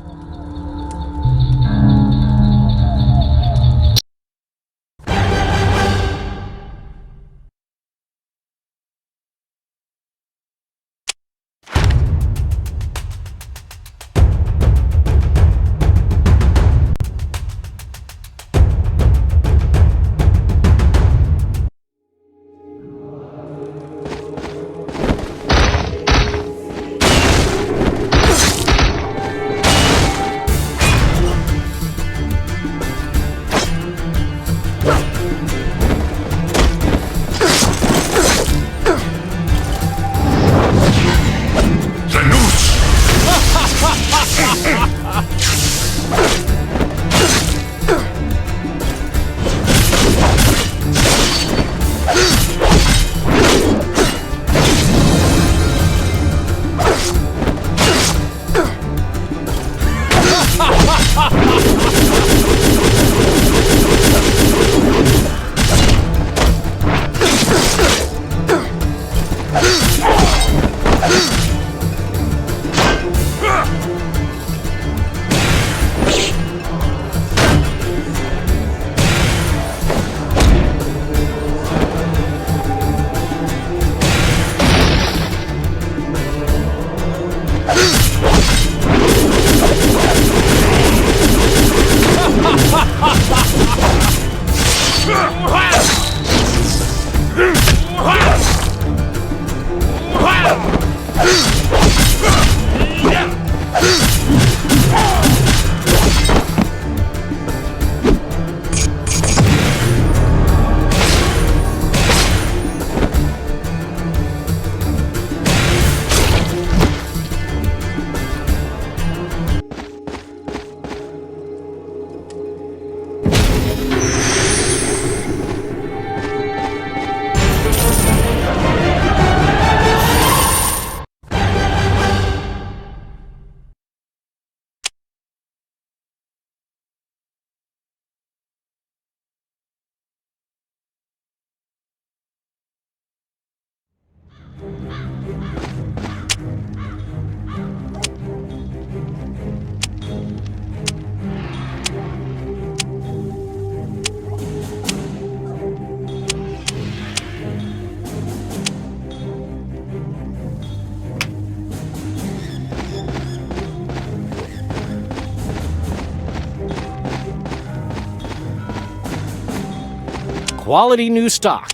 Quality new stock.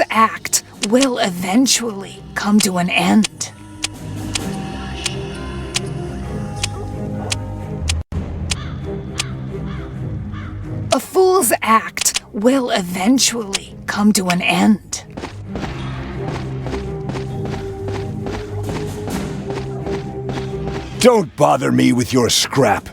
act will eventually come to an end. A fool's act will eventually come to an end. Don't bother me with your scrap.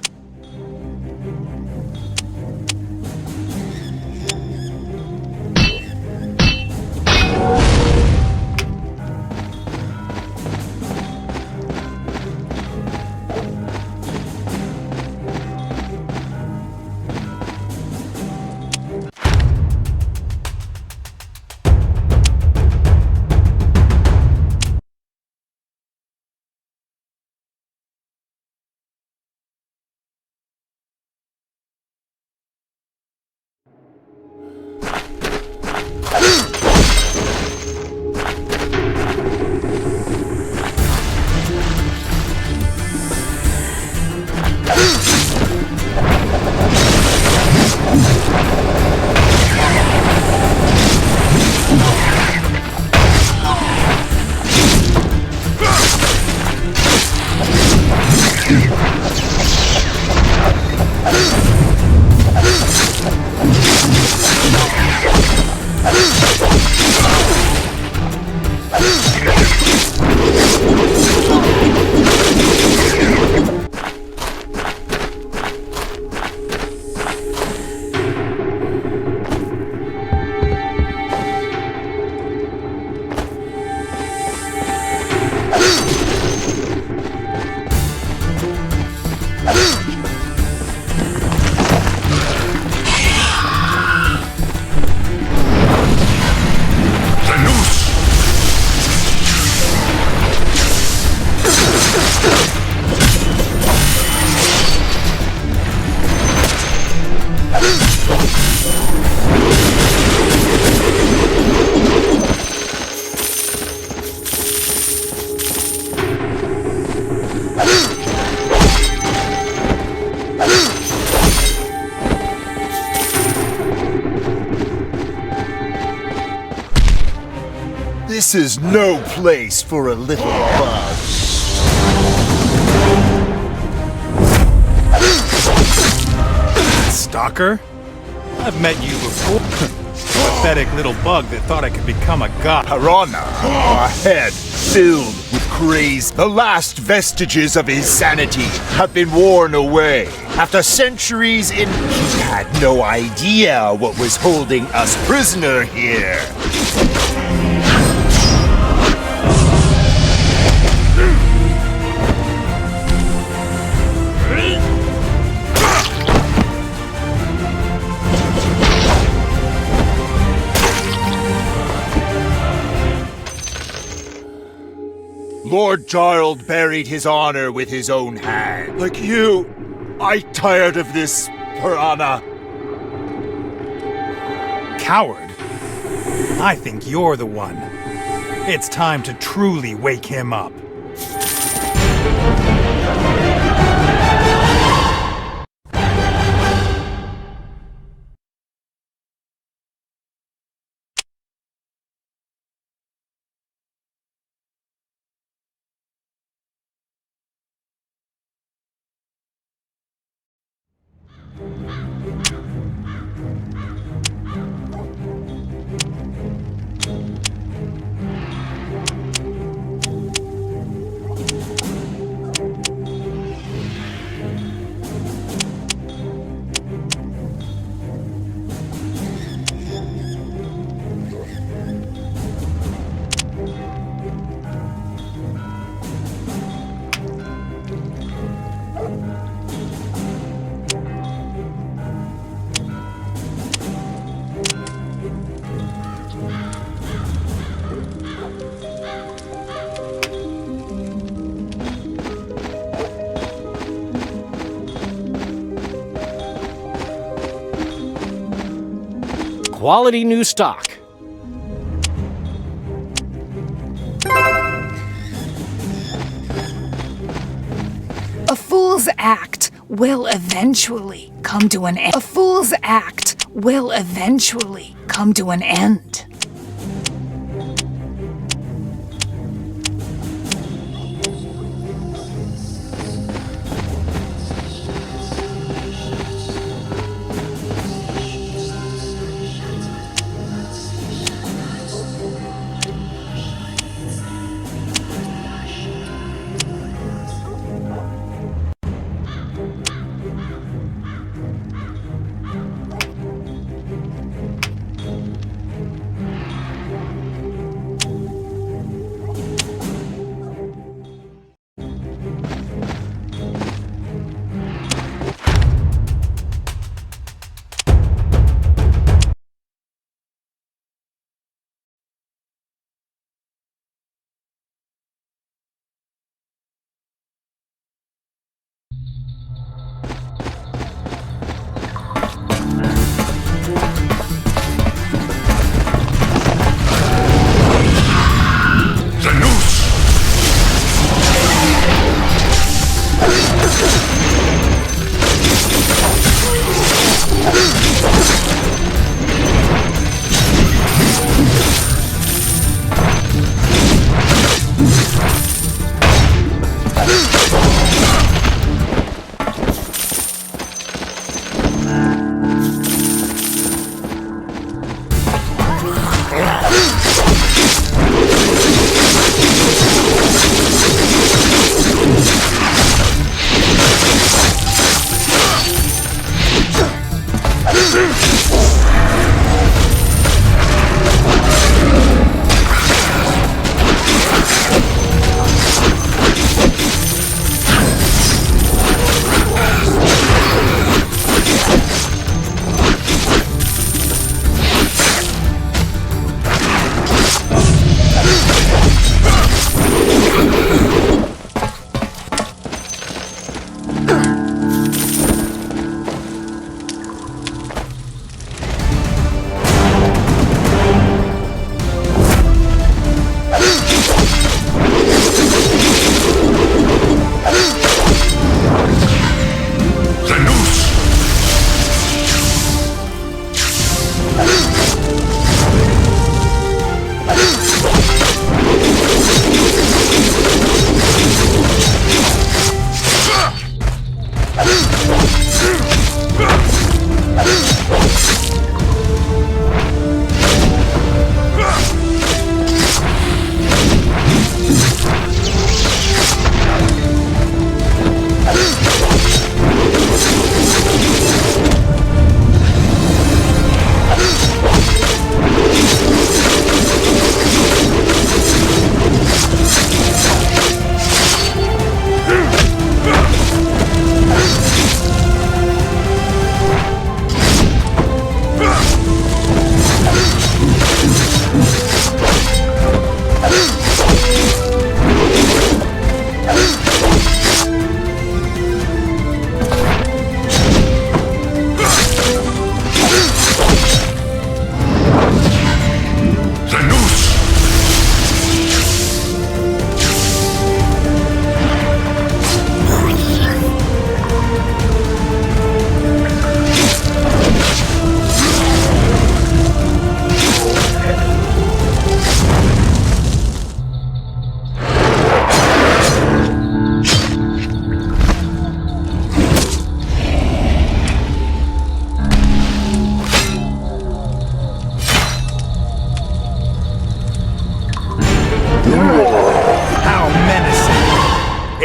This is no place for a little bug. Stalker? I've met you before. Pathetic little bug that thought I could become a god. Piranha, a head filled with craze. The last vestiges of his sanity have been worn away. After centuries in... He had no idea what was holding us prisoner here. Lord Jarl buried his honor with his own hand. Like you, I tired of this, piranha. Coward? I think you're the one. It's time to truly wake him up. Quality new stock. A fool's act will eventually come to an end. A fool's act will eventually come to an end.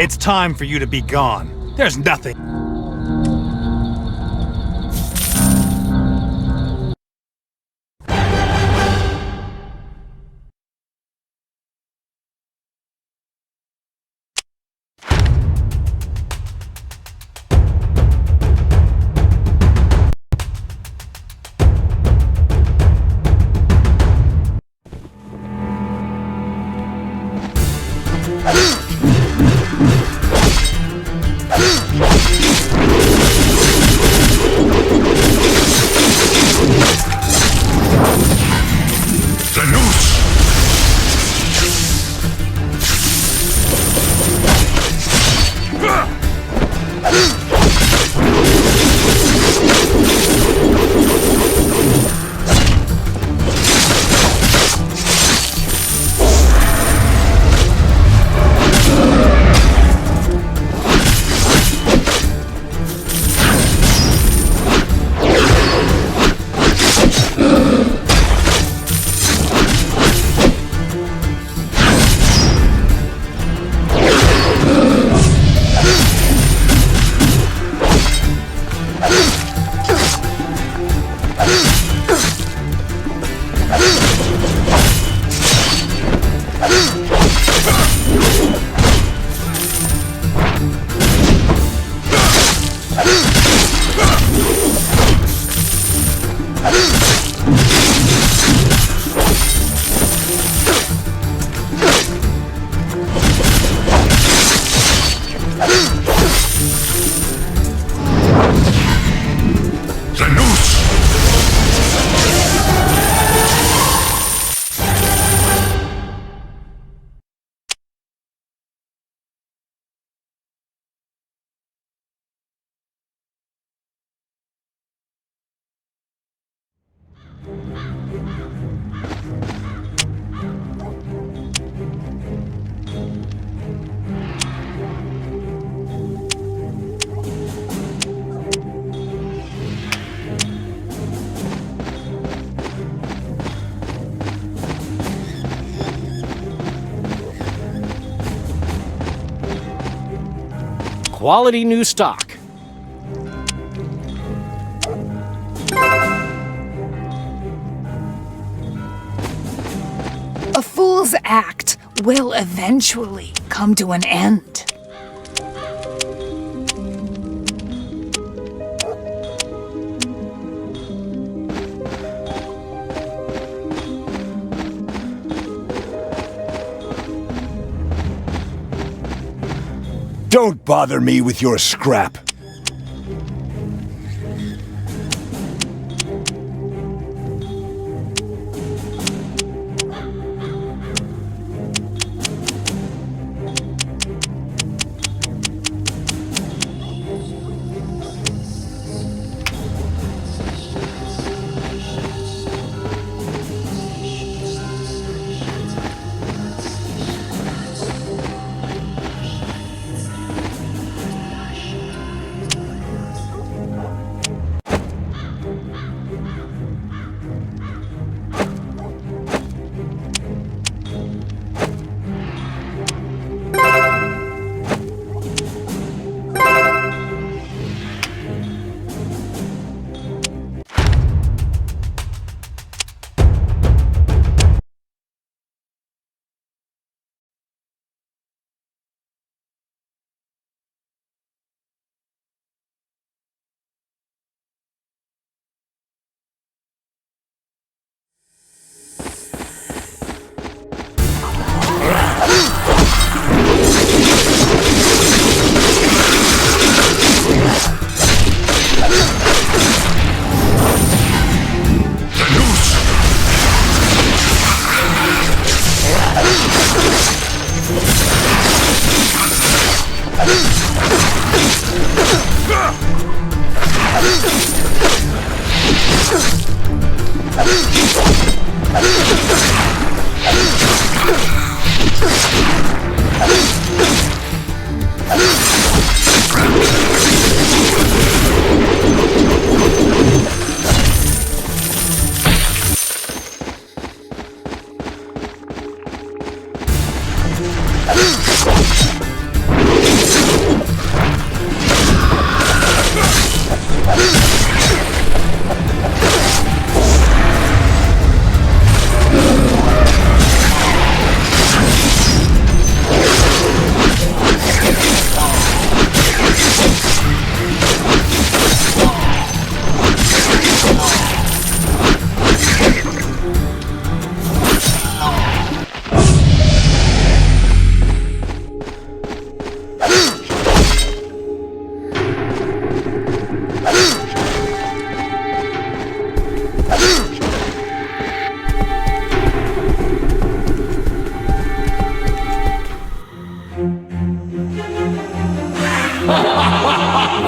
It's time for you to be gone. There's nothing. Quality new stock. A fool's act will eventually come to an end. Don't bother me with your scrap.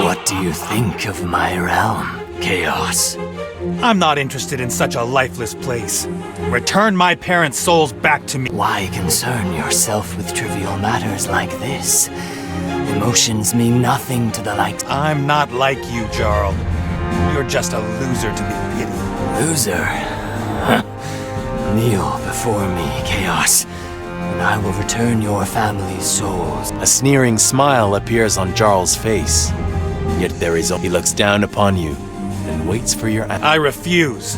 What do you think of my realm, Chaos? I'm not interested in such a lifeless place. Return my parents' souls back to me. Why concern yourself with trivial matters like this? Emotions mean nothing to the likes. I'm not like you, Jarl. You're just a loser to be pitied. Loser? Kneel before me, Chaos, and I will return your family's souls. A sneering smile appears on Jarl's face. Yet he looks down upon you and waits for your I refuse.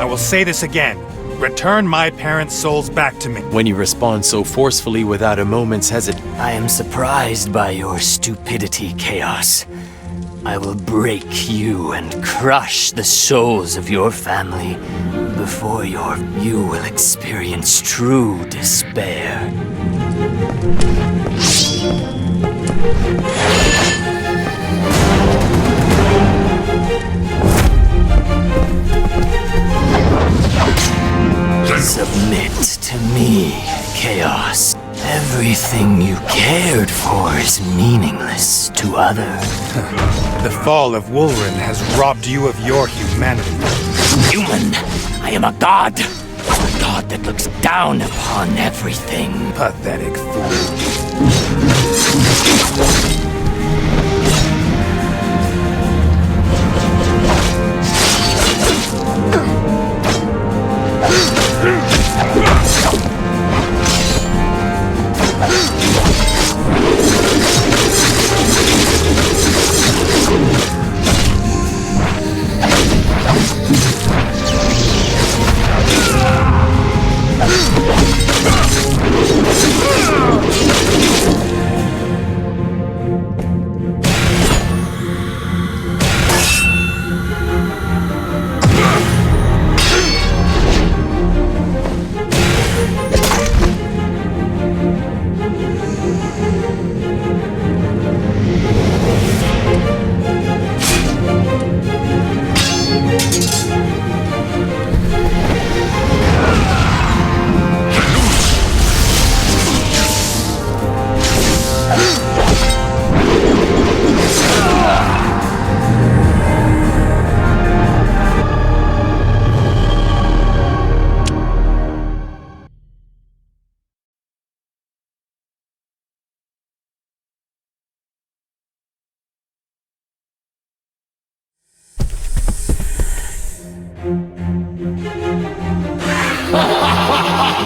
I will say this again. Return my parents' souls back to me. When you respond so forcefully without a moment's hesitation. I am surprised by your stupidity, Chaos. I will break you and crush the souls of your family before you will experience true despair. Submit to me, Chaos. Everything you cared for is meaningless to others. The fall of Wulren has robbed you of your humanity. Human! I am a god! A god that looks down upon everything. Pathetic fool.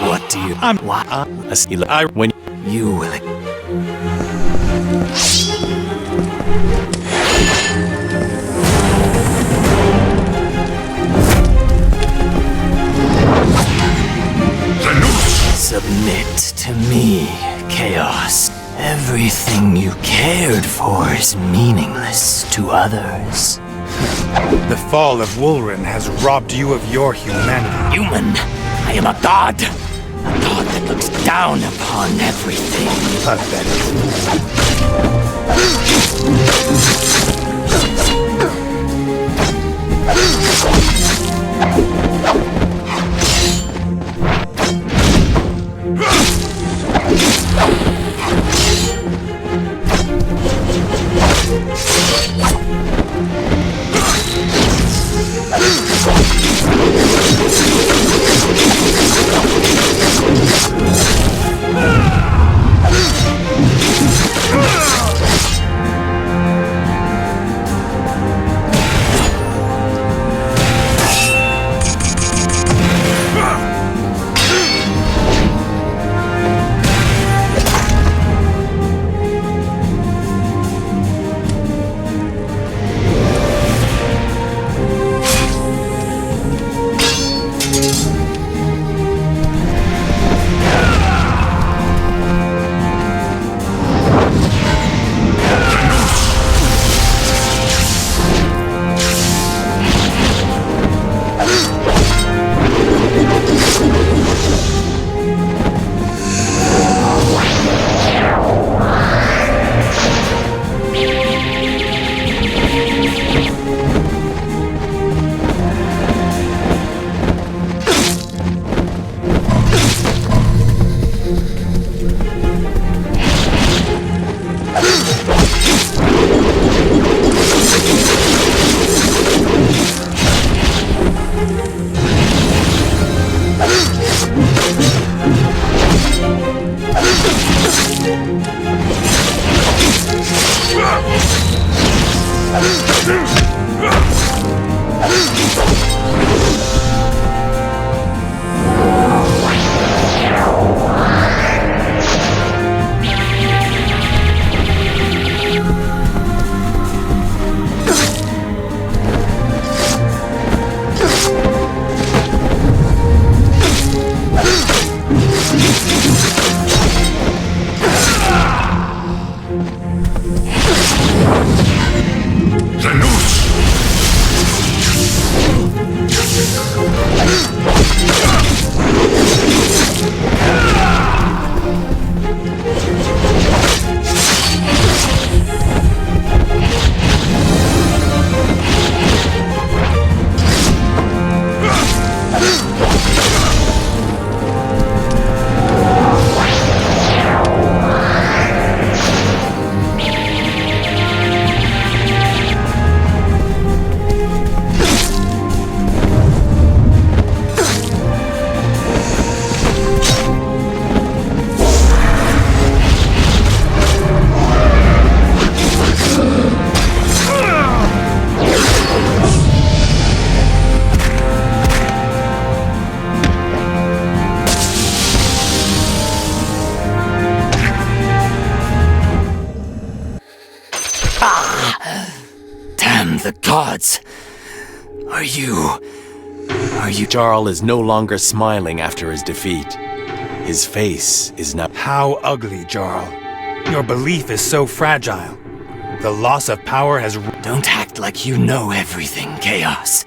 What do you... when you will... Submit to me, Chaos. Everything you cared for is meaningless to others. The fall of Wulren has robbed you of your humanity. Human! I am a god! A god that looks down upon everything. Damn the gods! Are you... Jarl is no longer smiling after his defeat. His face is now... How ugly, Jarl. Your belief is so fragile. The loss of power has... Don't act like you know everything, Chaos.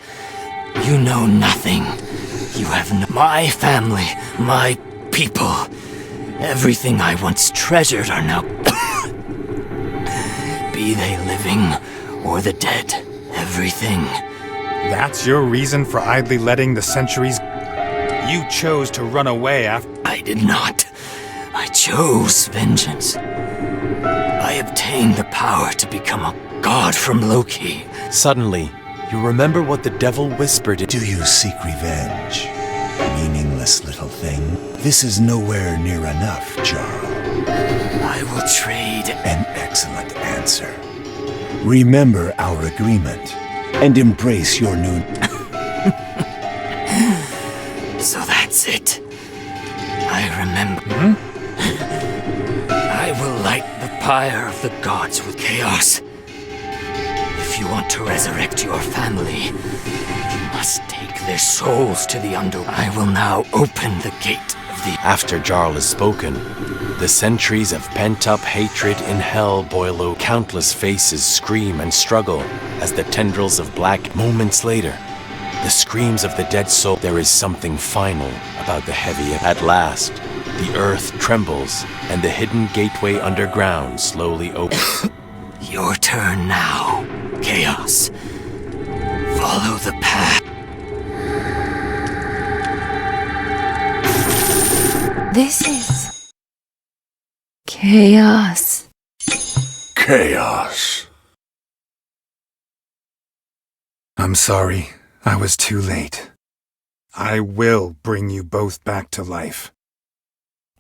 You know nothing. You have no... My family, my people, everything I once treasured are now... Be they living or the dead, everything. That's your reason for idly letting the centuries... You chose to run away after... I did not. I chose vengeance. I obtained the power to become a god from Loki. Suddenly, you remember what the devil whispered. Do you seek revenge? Meaningless little thing. This is nowhere near enough, Jarl. I will trade. An excellent answer. Remember our agreement and embrace your new... So that's it. I remember. I will light the pyre of the gods with chaos. If you want to resurrect your family, you must take their souls to the underworld. I will now open the gate of the... After Jarl has spoken, the centuries of pent-up hatred in hell boil over. Countless faces scream and struggle as the tendrils of black... Moments later, the screams of the dead soul. There is something final about the heavy... At last, the earth trembles and the hidden gateway underground slowly opens. Your turn now, Chaos. Follow the path. This is... chaos. Chaos. I'm sorry. I was too late. I will bring you both back to life.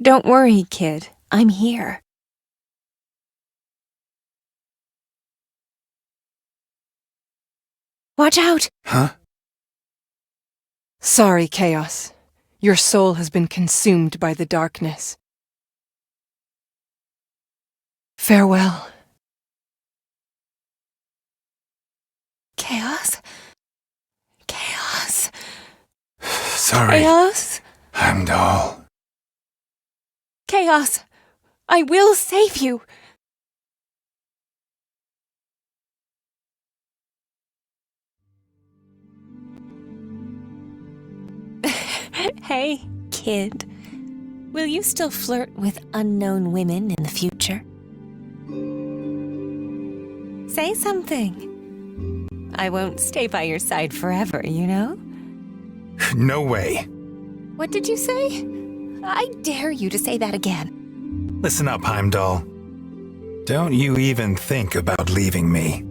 Don't worry, kid. I'm here. Watch out! Huh? Sorry, Chaos. Your soul has been consumed by the darkness. Farewell. Chaos? Chaos? Sorry. Chaos? Heimdall. Chaos! I will save you! Hey, kid. Will you still flirt with unknown women in the future? Say something. I won't stay by your side forever, you know? No way. What did you say? I dare you to say that again. Listen up, Heimdall. Don't you even think about leaving me.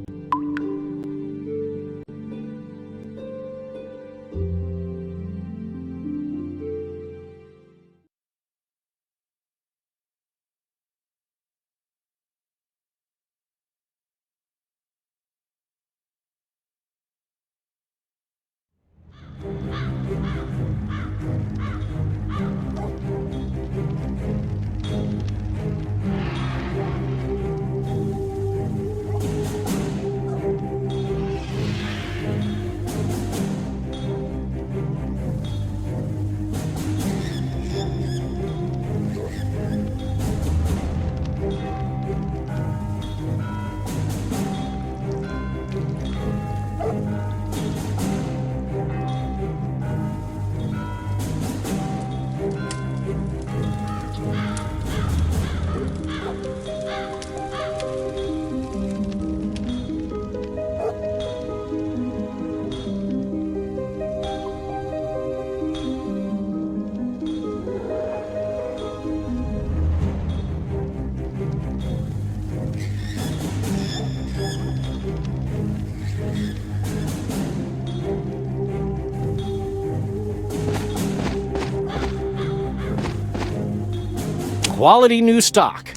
Quality new stock.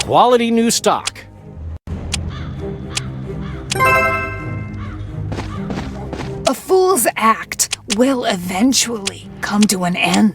Quality new stock. A fool's act will eventually come to an end.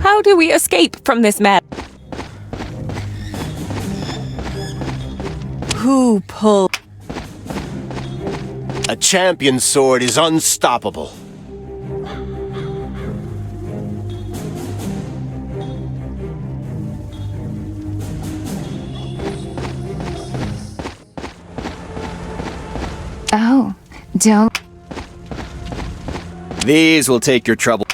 How do we escape from this mad? Who pulled? A champion sword is unstoppable. Oh, don't. These will take your trouble.